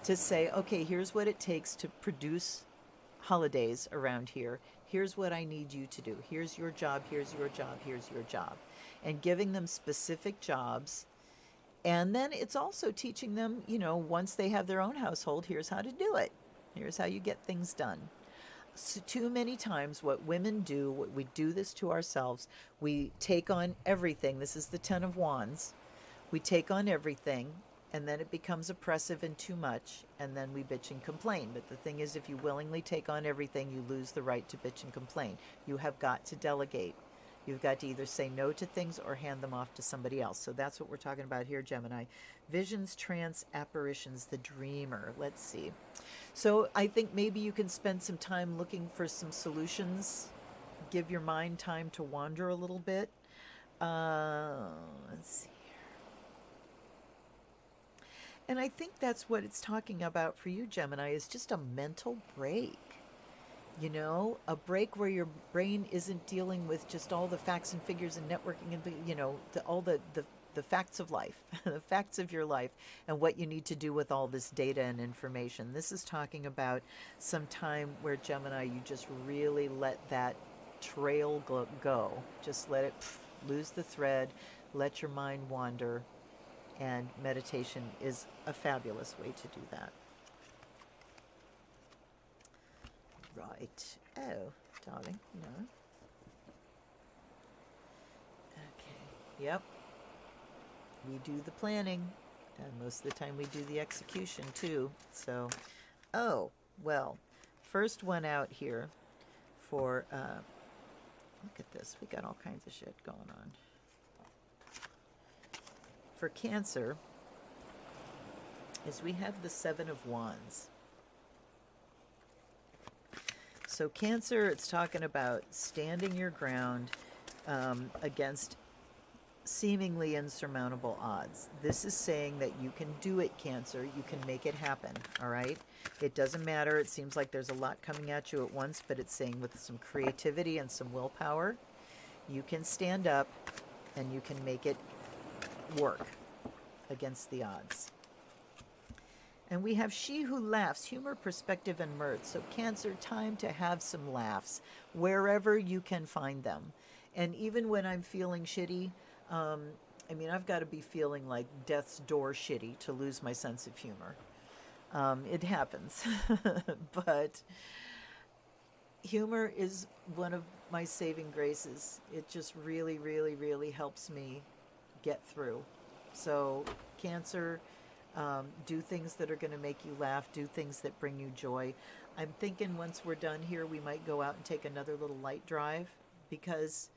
to say, okay, here's what it takes to produce holidays around here. Here's what I need you to do. Here's your job, here's your job, here's your job. and giving them specific jobs. And then it's also teaching them, once they have their own household, here's how to do it. Here's how you get things done. So too many times, what women do, we do this to ourselves. We take on everything. This is the Ten of Wands. We take on everything, and then it becomes oppressive and too much, and then we bitch and complain. But the thing is, if you willingly take on everything, you lose the right to bitch and complain. You have got to delegate. You've got to either say no to things or hand them off to somebody else. So that's what we're talking about here, Gemini. Visions, trance, apparitions, the dreamer. Let's see. So I think maybe you can spend some time looking for some solutions. Give your mind time to wander a little bit. Let's see. And I think that's what it's talking about for you, Gemini, is just a mental break. A break where your brain isn't dealing with just all the facts and figures and networking and, all the facts of life, the facts of your life, and what you need to do with all this data and information. This is talking about some time where, Gemini, you just really let that trail go. Just let it lose the thread, let your mind wander, and meditation is a fabulous way to do that. Right. Oh, darling, no. Okay. Yep. We do the planning, and most of the time we do the execution too. So, oh, well, first one out here for, look at this. We got all kinds of shit going on. For Cancer is we have the Seven of Wands. So Cancer, it's talking about standing your ground against seemingly insurmountable odds. This is saying that you can do it, Cancer. You can make it happen, all right? It doesn't matter. It seems like there's a lot coming at you at once, but it's saying with some creativity and some willpower, you can stand up and you can make it work against the odds. And we have She Who Laughs, humor, perspective, and mirth. So Cancer, time to have some laughs wherever you can find them. And even when I'm feeling shitty, I've got to be feeling like death's door shitty to lose my sense of humor. It happens. But humor is one of my saving graces. It just really, really, really helps me get through. So Cancer, do things that are going to make you laugh, do things that bring you joy. I'm thinking once we're done here, we might go out and take another little light drive, because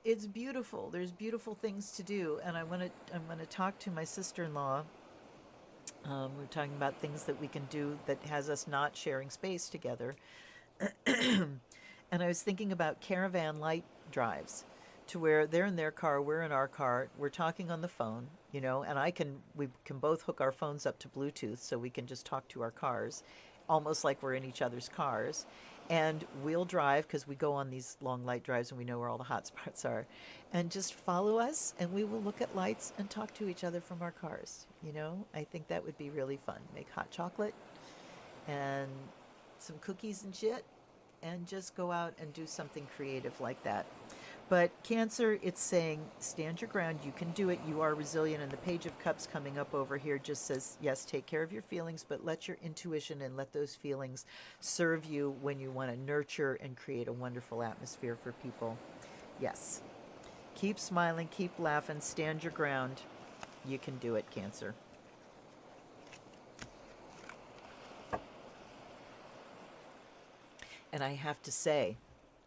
it's beautiful. There's beautiful things to do, and I'm going to talk to my sister-in-law. We're talking about things that we can do that has us not sharing space together. And I was thinking about caravan light drives, to where they're in their car, we're in our car, we're talking on the phone, and we can both hook our phones up to Bluetooth so we can just talk to our cars, almost like we're in each other's cars. And we'll drive, because we go on these long light drives and we know where all the hot spots are, and just follow us, and we will look at lights and talk to each other from our cars. I think that would be really fun. Make hot chocolate and some cookies and shit, and just go out and do something creative like that. But Cancer, it's saying, stand your ground. You can do it. You are resilient. And the Page of Cups coming up over here just says, yes, take care of your feelings, but let your intuition and let those feelings serve you when you want to nurture and create a wonderful atmosphere for people. Yes. Keep smiling. Keep laughing. Stand your ground. You can do it, Cancer. And I have to say,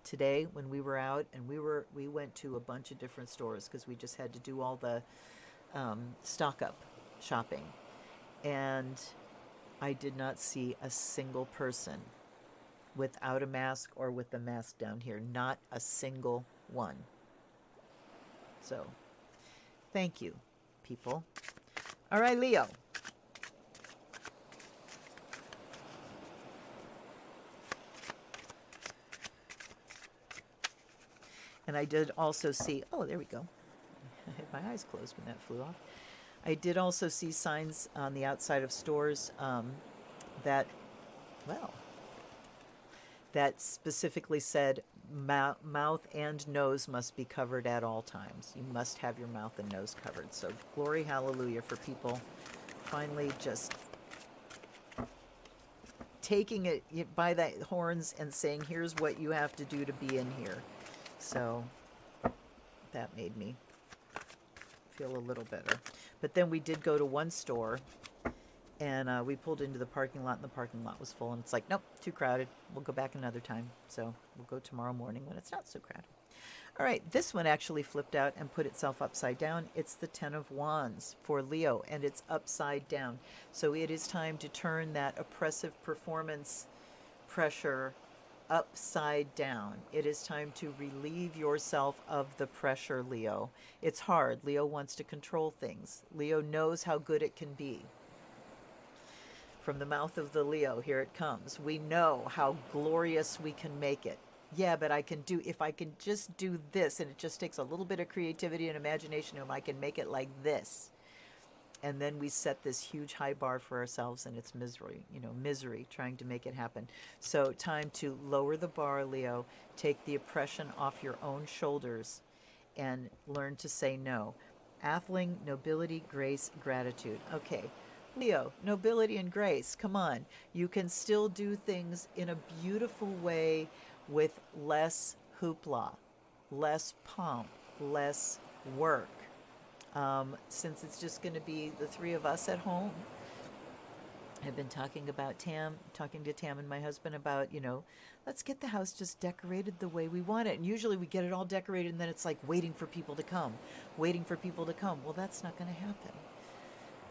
today when we were out, and we went to a bunch of different stores because we just had to do all the stock up shopping, and I did not see a single person without a mask or with a mask down here. Not a single one. So thank you, people. All right, Leo. And I did also see, oh, there we go. I had my eyes closed when that flew off. I did also see signs on the outside of stores that specifically said mouth and nose must be covered at all times. You must have your mouth and nose covered. So glory, hallelujah for people finally just taking it by the horns and saying, here's what you have to do to be in here. So that made me feel a little better. But then we did go to one store, and we pulled into the parking lot, and the parking lot was full. And it's like, nope, too crowded. We'll go back another time. So we'll go tomorrow morning when it's not so crowded. All right, this one actually flipped out and put itself upside down. It's the Ten of Wands for Leo, and it's upside down. So it is time to turn that oppressive performance pressure upside down. It is time to relieve yourself of the pressure, Leo. It's hard. Leo wants to control things. Leo knows how good it can be. From the mouth of the Leo, here it comes. We know how glorious we can make it. Yeah, but if I can just do this, and it just takes a little bit of creativity and imagination, and I can make it like this. And then we set this huge high bar for ourselves, and it's misery trying to make it happen. So time to lower the bar, Leo. Take the oppression off your own shoulders and learn to say no. Atheling, nobility, grace, gratitude. Okay, Leo, nobility and grace, come on. You can still do things in a beautiful way with less hoopla, less pomp, less work. Since it's just going to be the three of us at home, I've been talking to Tam and my husband about, let's get the house just decorated the way we want it. And usually we get it all decorated and then it's like waiting for people to come. Well, that's not going to happen.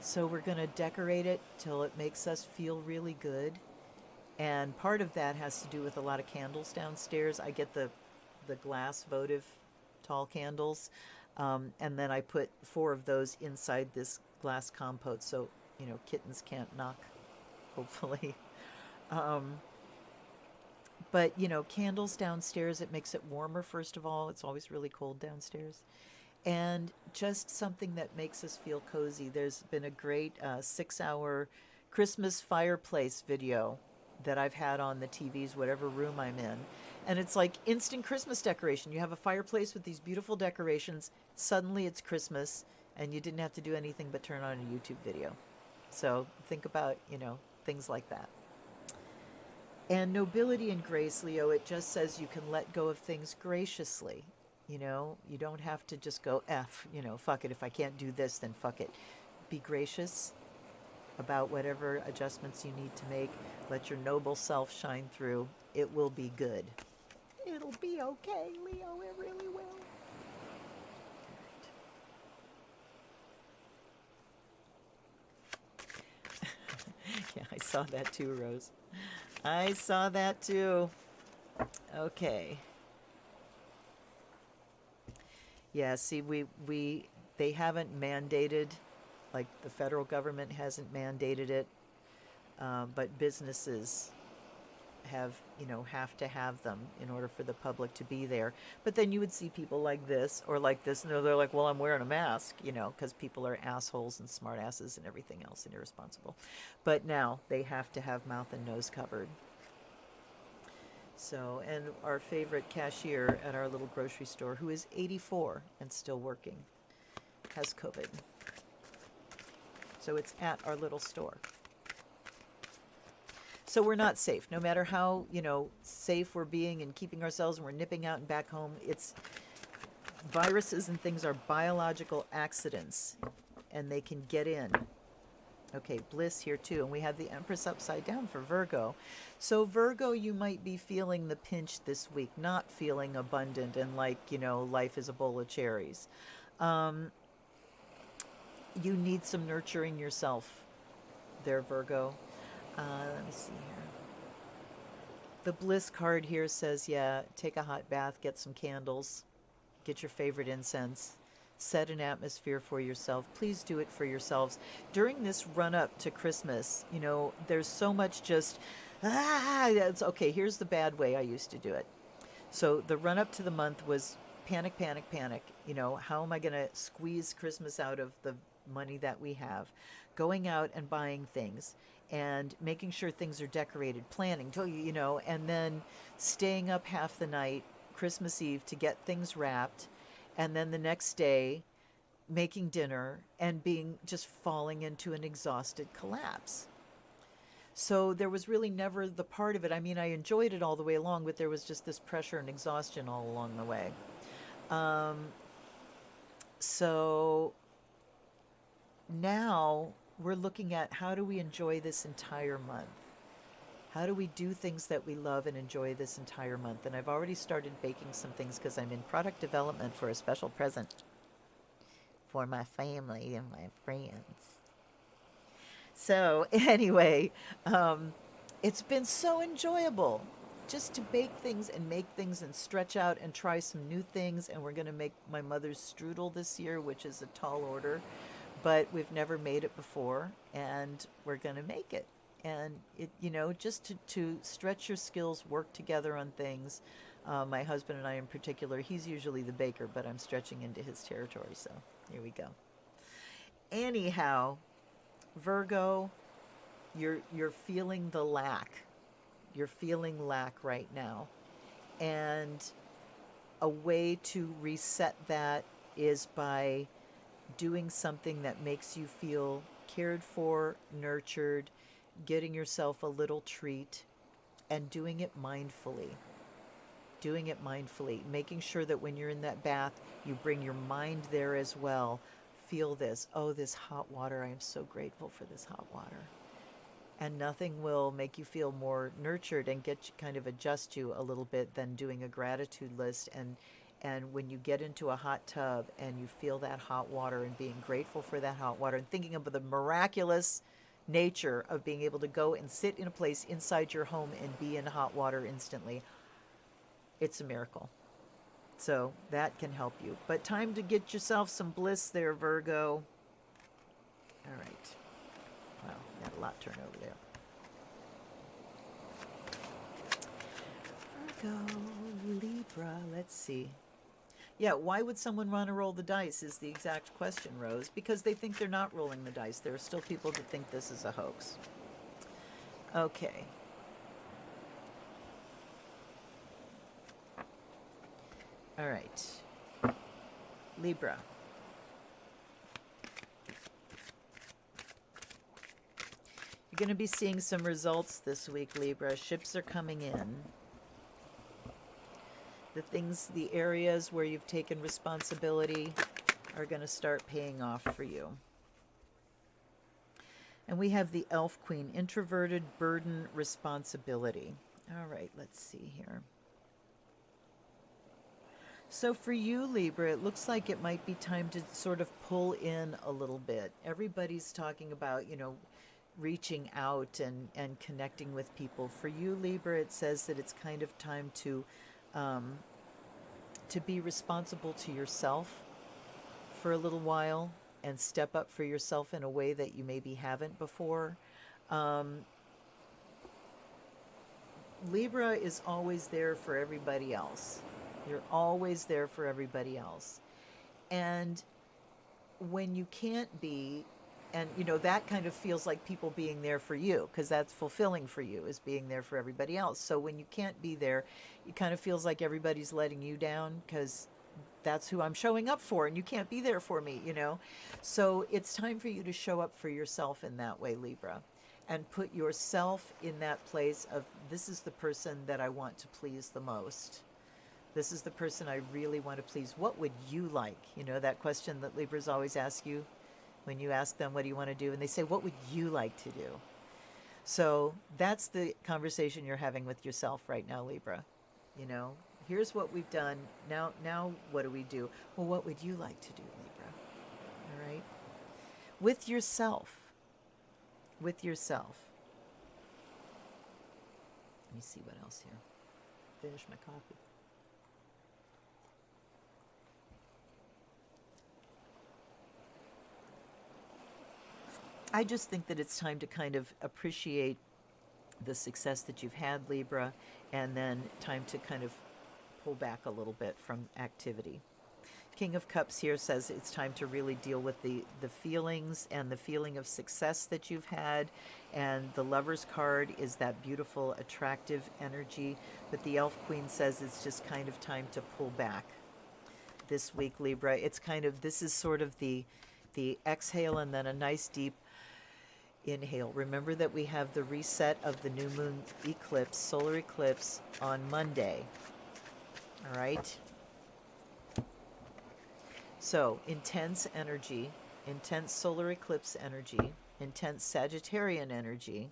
So we're going to decorate it till it makes us feel really good. And part of that has to do with a lot of candles downstairs. I get the glass votive tall candles. And then I put 4 of those inside this glass compote so, kittens can't knock, hopefully. But, candles downstairs, it makes it warmer, first of all. It's always really cold downstairs. And just something that makes us feel cozy. There's been a great 6-hour Christmas fireplace video that I've had on the TVs, whatever room I'm in. And it's like instant Christmas decoration. You have a fireplace with these beautiful decorations. Suddenly it's Christmas, and you didn't have to do anything but turn on a YouTube video. So think about, things like that. And nobility and grace, Leo, it just says you can let go of things graciously. You don't have to just go fuck it. If I can't do this, then fuck it. Be gracious about whatever adjustments you need to make. Let your noble self shine through. It will be good. It'll be okay, Leo. It really will. Yeah, I saw that too, Rose. I saw that too. Okay. Yeah, see, they haven't mandated, like the federal government hasn't mandated it, but businesses have to have them in order for the public to be there. But then you would see people like this or like this, and they're like, well, I'm wearing a mask, because people are assholes and smartasses and everything else and irresponsible. But now they have to have mouth and nose covered. So, and our favorite cashier at our little grocery store, who is 84 and still working, has COVID. So it's at our little store. So we're not safe. No matter how, safe we're being and keeping ourselves, and we're nipping out and back home, it's viruses and things are biological accidents, and they can get in. Okay, bliss here too. And we have the Empress upside down for Virgo. So Virgo, you might be feeling the pinch this week, not feeling abundant and like, life is a bowl of cherries. You need some nurturing yourself there, Virgo. Let me see here. The bliss card here says, take a hot bath, get some candles, get your favorite incense. Set an atmosphere for yourself. Please do it for yourselves. During this run up to Christmas, there's so much just, it's okay. Here's the bad way I used to do it. So the run up to the month was panic, panic, panic. How am I going to squeeze Christmas out of the money that we have? Going out and buying things and making sure things are decorated, planning, and then staying up half the night, Christmas Eve to get things wrapped, and then the next day making dinner and being just falling into an exhausted collapse. So there was really never the part of it. I mean, I enjoyed it all the way along, but there was just this pressure and exhaustion all along the way. Um, so now we're looking at how do we enjoy this entire month? How do we do things that we love and enjoy this entire month? And I've already started baking some things because I'm in product development for a special present for my family and my friends. So anyway, it's been so enjoyable just to bake things and make things and stretch out and try some new things. And we're going to make my mother's strudel this year, which is a tall order, but we've never made it before, and we're going to make it. And it, just to stretch your skills, work together on things. My husband and I in particular, he's usually the baker, but I'm stretching into his territory. So here we go. Anyhow, Virgo, you're feeling the lack. You're feeling lack right now. And a way to reset that is by doing something that makes you feel cared for, nurtured, getting yourself a little treat, and doing it mindfully. Doing it mindfully, making sure that when you're in that bath, you bring your mind there as well. Feel this. Oh, this hot water. I am so grateful for this hot water. And nothing will make you feel more nurtured and kind of adjust you a little bit than doing a gratitude list. And when you get into a hot tub and you feel that hot water and being grateful for that hot water and thinking of the miraculous nature of being able to go and sit in a place inside your home and be in hot water instantly, it's a miracle. So that can help you. But time to get yourself some bliss there, Virgo. All right. Wow, got a lot turned over there. Virgo, Libra, let's see. Yeah, why would someone want to roll the dice is the exact question, Rose. Because they think they're not rolling the dice. There are still people that think this is a hoax. Okay. All right. Libra. You're going to be seeing some results this week, Libra. Ships are coming in. The areas where you've taken responsibility are going to start paying off for you. And we have the Elf Queen, introverted burden responsibility. All right, let's see here. So for you, Libra, it looks like it might be time to sort of pull in a little bit. Everybody's talking about, reaching out and connecting with people. For you, Libra, it says that it's kind of time to be responsible to yourself for a little while and step up for yourself in a way that you maybe haven't before. Libra is always there for everybody else. You're always there for everybody else. And when you can't be, and that kind of feels like people being there for you, because that's fulfilling for you, is being there for everybody else. So when you can't be there, it kind of feels like everybody's letting you down because that's who I'm showing up for, and you can't be there for me, So it's time for you to show up for yourself in that way, Libra, and put yourself in that place of, this is the person that I want to please the most. This is the person I really want to please. What would you like? That question that Libras always ask you when you ask them, what do you want to do? And they say, what would you like to do? So that's the conversation you're having with yourself right now, Libra. Here's what we've done. Now what do we do? Well, what would you like to do, Libra? All right? With yourself. With yourself. Let me see what else here. Finish my coffee. I just think that it's time to kind of appreciate the success that you've had, Libra, and then time to kind of pull back a little bit from activity. King of Cups here says it's time to really deal with the feelings and the feeling of success that you've had. And the Lover's card is that beautiful, attractive energy. But the Elf Queen says it's just kind of time to pull back this week, Libra. It's kind of, this is sort of the exhale and then a nice deep inhale. Remember that we have the reset of the new moon eclipse, solar eclipse, on Monday. All right? So, intense energy, intense solar eclipse energy, intense Sagittarian energy.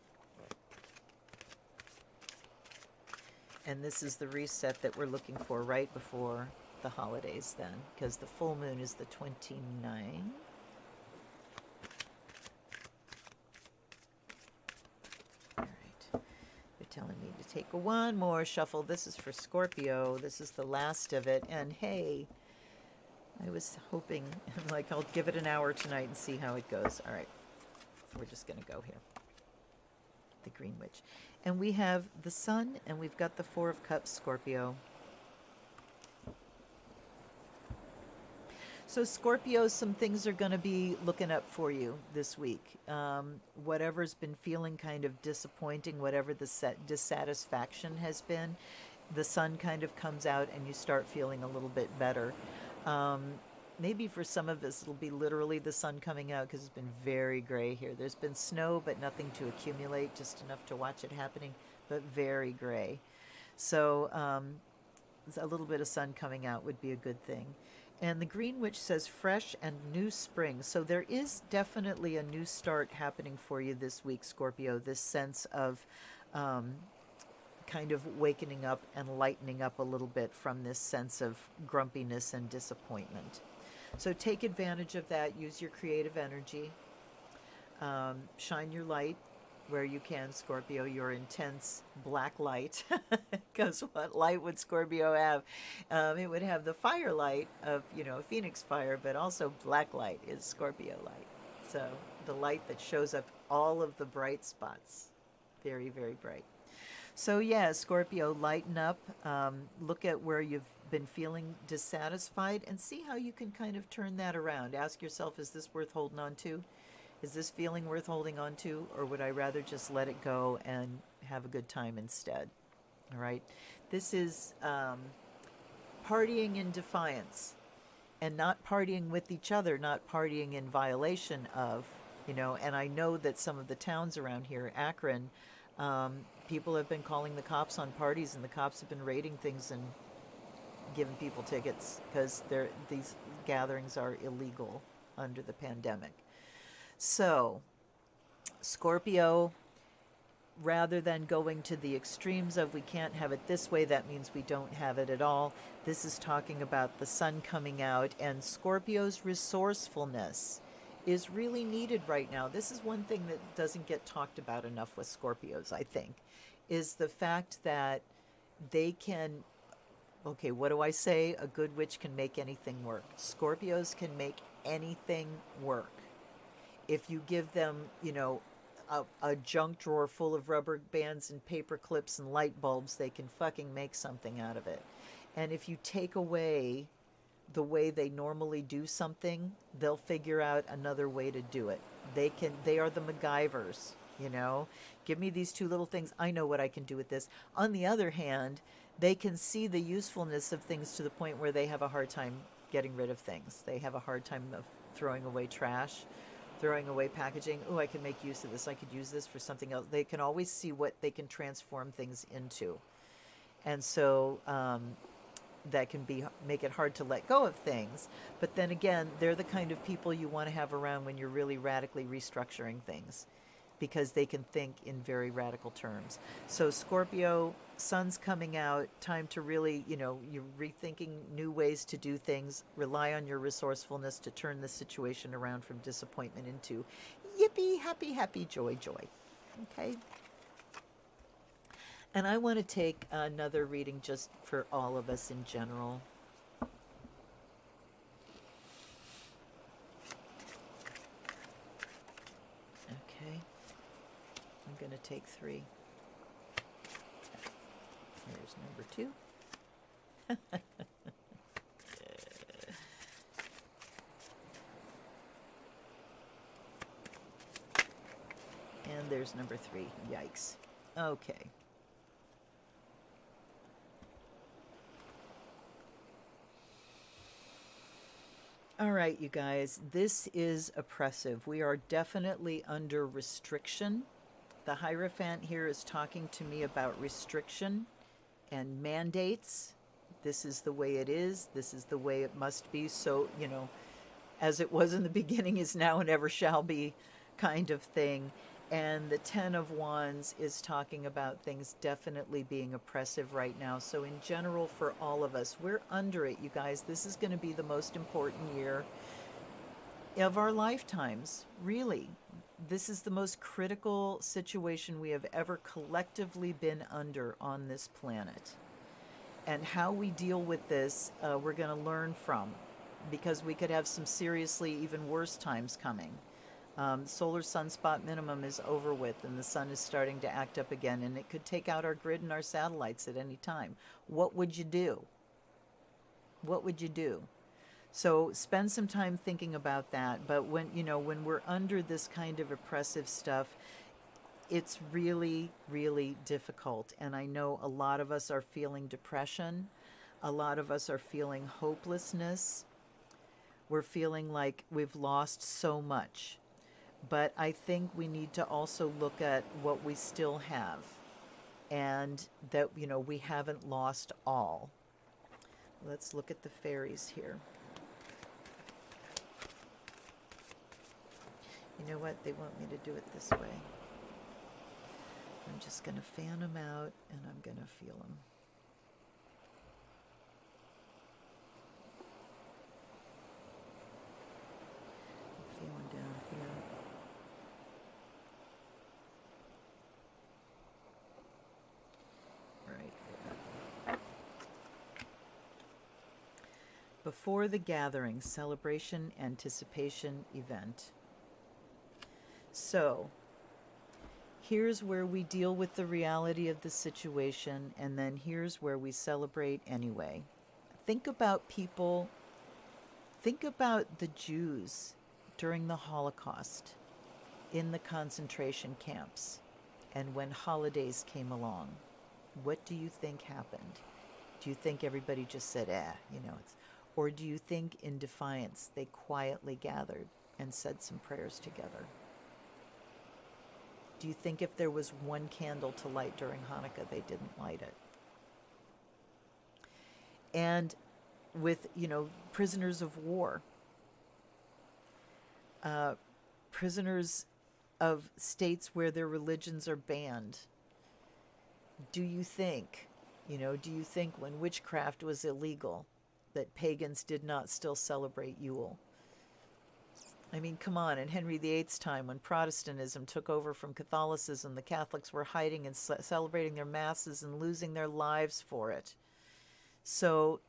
And this is the reset that we're looking for right before the holidays then, because the full moon is the 29th. All right. They're telling me to take one more shuffle. This is for Scorpio. This is the last of it. And hey, I was hoping, like, I'll give it an hour tonight and see how it goes. All right. We're just going to go here. The Green Witch. And we have the Sun, and we've got the Four of Cups, Scorpio. So, Scorpio, some things are going to be looking up for you this week. Whatever's been feeling kind of disappointing, whatever the dissatisfaction has been, the sun kind of comes out and you start feeling a little bit better. Maybe for some of us, it'll be literally the sun coming out because it's been very gray here. There's been snow, but nothing to accumulate, just enough to watch it happening, but very gray. So a little bit of sun coming out would be a good thing. And the Green Witch says fresh and new spring. So there is definitely a new start happening for you this week, Scorpio, this sense of kind of wakening up and lightening up a little bit from this sense of grumpiness and disappointment. So take advantage of that. Use your creative energy. Shine your light where you can, Scorpio, your intense black light. Because what light would Scorpio have? It would have the firelight of, Phoenix fire, but also black light is Scorpio light. So the light that shows up all of the bright spots. Very, very bright. So yeah, Scorpio, lighten up. Look at where you've been feeling dissatisfied and see how you can kind of turn that around. Ask yourself, is this worth holding on to? Is this feeling worth holding on to? Or would I rather just let it go and have a good time instead? All right. This is partying in defiance and not partying with each other, not partying in violation of, and I know that some of the towns around here, Akron, people have been calling the cops on parties, and the cops have been raiding things and giving people tickets because these gatherings are illegal under the pandemic. So, Scorpio, rather than going to the extremes of we can't have it this way, that means we don't have it at all. This is talking about the sun coming out, and Scorpio's resourcefulness is really needed right now. This is one thing that doesn't get talked about enough with Scorpios, I think, is the fact that they can, okay, what do I say? A good witch can make anything work. Scorpios can make anything work. If you give them, a junk drawer full of rubber bands and paper clips and light bulbs, they can fucking make something out of it. And if you take away the way they normally do something, they'll figure out another way to do it. They are the MacGyvers, Give me these two little things. I know what I can do with this. On the other hand, they can see the usefulness of things to the point where they have a hard time getting rid of things. They have a hard time of throwing away trash, throwing away packaging. Oh, I can make use of this. I could use this for something else. They can always see what they can transform things into. And so that can make it hard to let go of things. But then again, they're the kind of people you want to have around when you're really radically restructuring things, because they can think in very radical terms. So Scorpio, sun's coming out, time to really, you're rethinking new ways to do things. Rely on your resourcefulness to turn the situation around from disappointment into yippee, happy, happy, joy, joy. Okay? And I want to take another reading just for all of us in general. Okay. I'm going to take 3. Here's number 2. There's number 3. Yikes. Okay. All right, you guys, this is oppressive. We are definitely under restriction. The Hierophant here is talking to me about restriction and mandates. This is the way it is. This is the way it must be. So, as it was in the beginning is now and ever shall be kind of thing. And the Ten of Wands is talking about things definitely being oppressive right now. So in general, for all of us, we're under it, you guys. This is going to be the most important year of our lifetimes, really. This is the most critical situation we have ever collectively been under on this planet. And how we deal with this, we're going to learn from, because we could have some seriously even worse times coming. Solar sunspot minimum is over with, and the sun is starting to act up again, and it could take out our grid and our satellites at any time. What would you do? What would you do? So spend some time thinking about that. But when we're under this kind of oppressive stuff, it's really, really difficult. And I know a lot of us are feeling depression. A lot of us are feeling hopelessness. We're feeling like we've lost so much. But I think we need to also look at what we still have, and that, we haven't lost all. Let's look at the fairies here. You know what? They want me to do it this way. I'm just going to fan them out, and I'm going to feel them. I'm feeling down here. Before the gathering, celebration, anticipation, event. So, here's where we deal with the reality of the situation, and then here's where we celebrate anyway. Think about the Jews during the Holocaust in the concentration camps, and when holidays came along. What do you think happened? Do you think everybody just said, or do you think in defiance they quietly gathered and said some prayers together? Do you think if there was one candle to light during Hanukkah, they didn't light it? And with, prisoners of war, prisoners of states where their religions are banned, do you think when witchcraft was illegal, that pagans did not still celebrate Yule? I mean, come on. In Henry VIII's time, when Protestantism took over from Catholicism, the Catholics were hiding and celebrating their masses and losing their lives for it. So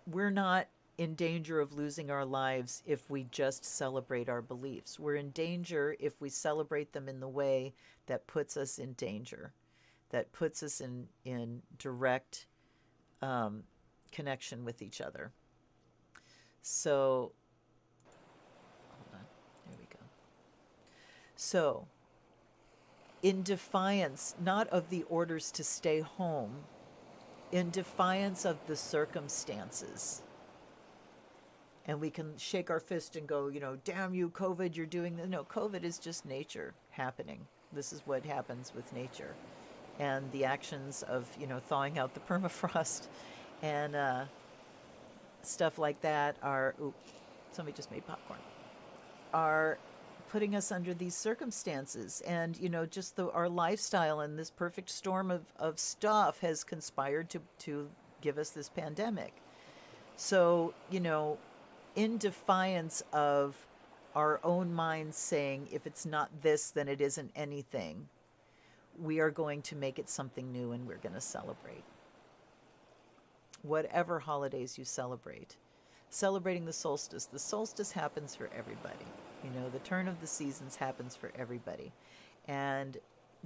we're not in danger of losing our lives if we just celebrate our beliefs. We're in danger if we celebrate them in the way that puts us in danger, that puts us in direct connection with each other. So, hold on, there we go. So, in defiance, not of the orders to stay home, in defiance of the circumstances. And we can shake our fist and go, damn you, COVID, you're doing this. No, COVID is just nature happening. This is what happens with nature. And the actions of, thawing out the permafrost and stuff like that somebody just made popcorn, are putting us under these circumstances. And, just our lifestyle and this perfect storm of stuff has conspired to give us this pandemic. So, in defiance of our own minds saying, if it's not this, then it isn't anything, we are going to make it something new, and we're going to celebrate. Whatever holidays you celebrate. Celebrating the solstice. The solstice happens for everybody. The turn of the seasons happens for everybody. And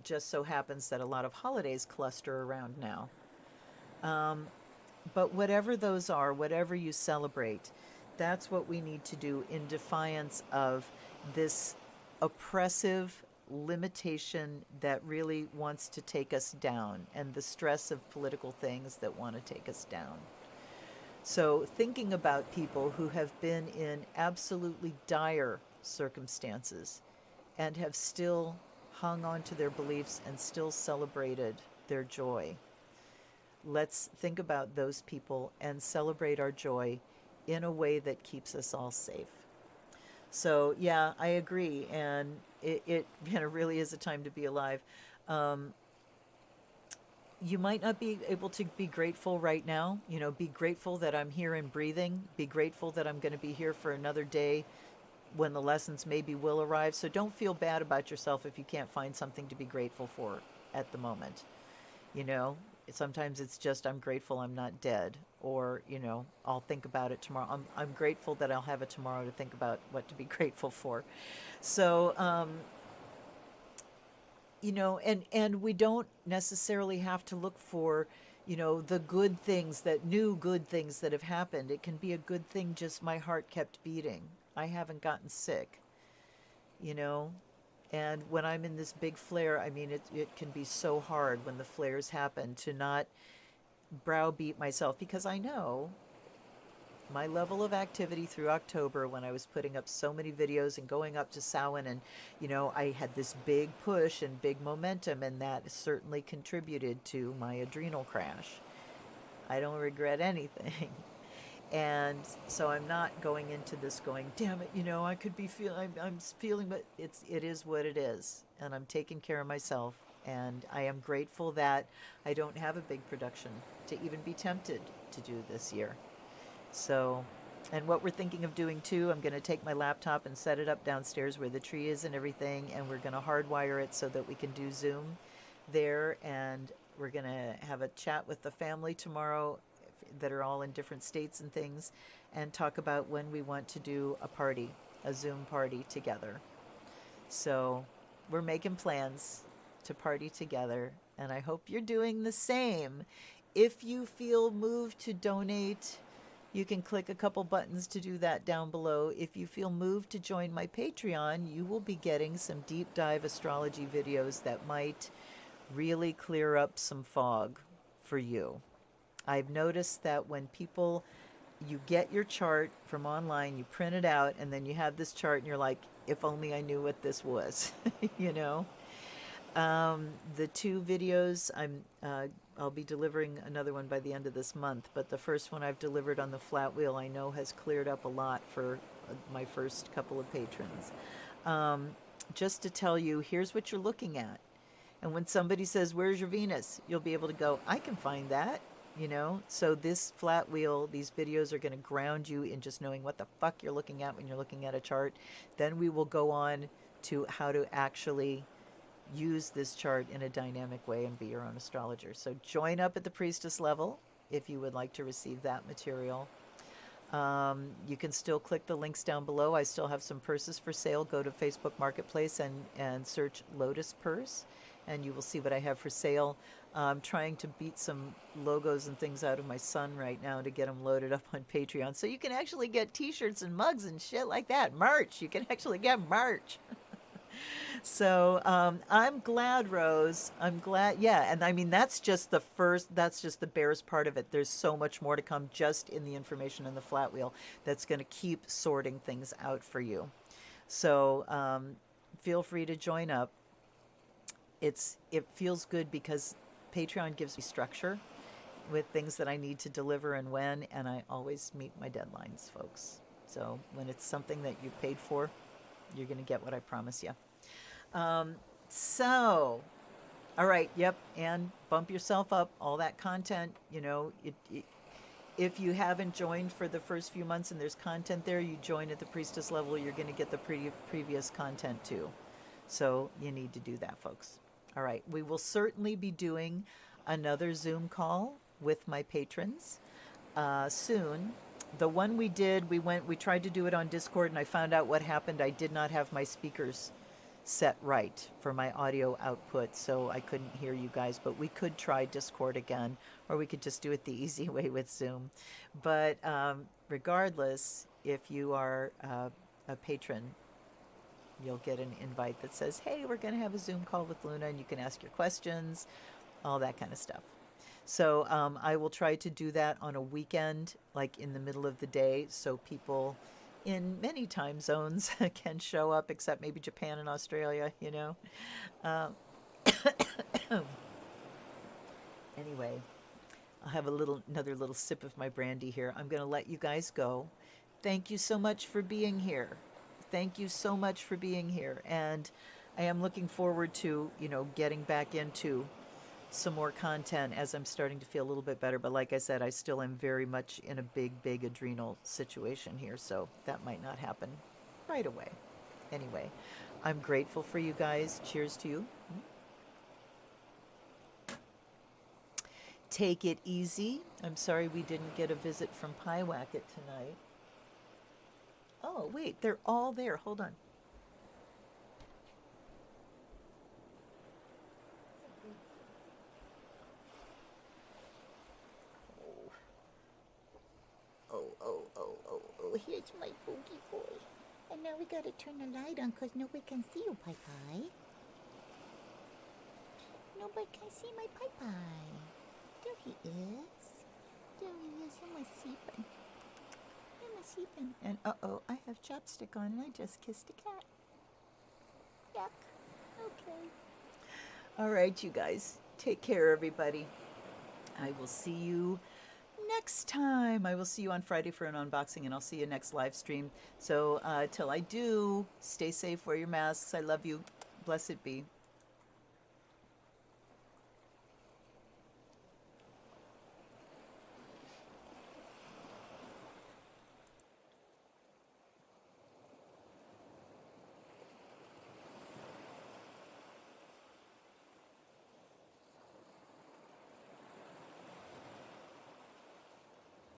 just so happens that a lot of holidays cluster around now. But whatever those are, whatever you celebrate, that's what we need to do in defiance of this oppressive limitation that really wants to take us down, and the stress of political things that want to take us down. So, thinking about people who have been in absolutely dire circumstances and have still hung on to their beliefs and still celebrated their joy. Let's think about those people and celebrate our joy in a way that keeps us all safe. So, yeah, I agree. And it really is a time to be alive. Um, you might not be able to be grateful right now. Be grateful that I'm here and breathing. Be grateful that I'm going to be here for another day when the lessons maybe will arrive. So don't feel bad about yourself if you can't find something to be grateful for at the moment. You know, sometimes it's just, I'm grateful I'm not dead, or, I'll think about it tomorrow. I'm grateful that I'll have a tomorrow to think about what to be grateful for. So, and we don't necessarily have to look for, the good things, that new good things that have happened. It can be a good thing, just my heart kept beating. I haven't gotten sick, you know? And when I'm in this big flare, I mean, it can be so hard when the flares happen to not browbeat myself, because I know my level of activity through October, when I was putting up so many videos and going up to Samhain, and I had this big push and big momentum, and that certainly contributed to my adrenal crash. I don't regret anything. And so I'm not going into this going, damn it, I could be I'm feeling, but it is what it is, and I'm taking care of myself, and I am grateful that I don't have a big production to even be tempted to do this year. So, and what we're thinking of doing too, I'm going to take my laptop and set it up downstairs where the tree is and everything, and we're going to hardwire it so that we can do Zoom there, and we're going to have a chat with the family tomorrow that are all in different states and things, and talk about when we want to do a Zoom party together. So we're making plans to party together, and I hope you're doing the same. If you feel moved to donate, you can click a couple buttons to do that down below. If you feel moved to join my Patreon, you will be getting some deep dive astrology videos that might really clear up some fog for you. I've noticed that when you get your chart from online, you print it out, and then you have this chart, and you're like, if only I knew what this was, The two videos, I'll be delivering another one by the end of this month, but the first one I've delivered on the flat wheel, I know has cleared up a lot for my first couple of patrons. Just to tell you, here's what you're looking at. And when somebody says, where's your Venus? You'll be able to go, I can find that. So this flat wheel, these videos are going to ground you in just knowing what the fuck you're looking at when you're looking at a chart. Then we will go on to how to actually use this chart in a dynamic way and be your own astrologer. So join up at the priestess level if you would like to receive that material. You can still click the links down below. I still have some purses for sale. Go to Facebook Marketplace and search Lotus Purse, and you will see what I have for sale. I'm trying to beat some logos and things out of my son right now to get them loaded up on Patreon. So you can actually get t-shirts and mugs and shit like that. Merch. You can actually get merch. So I'm glad, Rose. I'm glad. Yeah. And I mean, that's just the barest part of it. There's so much more to come just in the information in the flat wheel that's going to keep sorting things out for you. So feel free to join up. It feels good because Patreon gives me structure with things that I need to deliver and when, and I always meet my deadlines, folks. So when it's something that you paid for, you're going to get what I promise you. So, all right, yep, and bump yourself up, all that content, if you haven't joined for the first few months and there's content there, you join at the priestess level, you're going to get the previous content too. So you need to do that, folks. All right, we will certainly be doing another Zoom call with my patrons soon. The one we did, we tried to do it on Discord, and I found out what happened. I did not have my speakers set right for my audio output, so I couldn't hear you guys, but we could try Discord again, or we could just do it the easy way with Zoom. But regardless, if you are a patron, You'll get an invite that says, hey, we're going to have a Zoom call with Luna and you can ask your questions, all that kind of stuff. So I will try to do that on a weekend, like in the middle of the day, so people in many time zones can show up, except maybe Japan and Australia, you know. Uh, anyway, I'll have another little sip of my brandy here. I'm going to let you guys go. Thank you so much for being here. Thank you so much for being here. And I am looking forward to, getting back into some more content as I'm starting to feel a little bit better. But like I said, I still am very much in a big adrenal situation here. So that might not happen right away. Anyway, I'm grateful for you guys. Cheers to you. Take it easy. I'm sorry we didn't get a visit from Piewacket tonight. Oh, wait, they're all there. Hold on. Oh, here's my boogie boy. And now we gotta turn the light on because nobody can see you, Pie Pie. Nobody can see my Pie Pie. There he is. There he is. I'm sleeping. I'm sleeping. And I have chapstick on and I just kissed a cat. Yuck. Okay. All right, you guys. Take care, everybody. I will see you next time. I will see you on Friday for an unboxing, and I'll see you next live stream. So till I do, stay safe, wear your masks. I love you. Blessed be.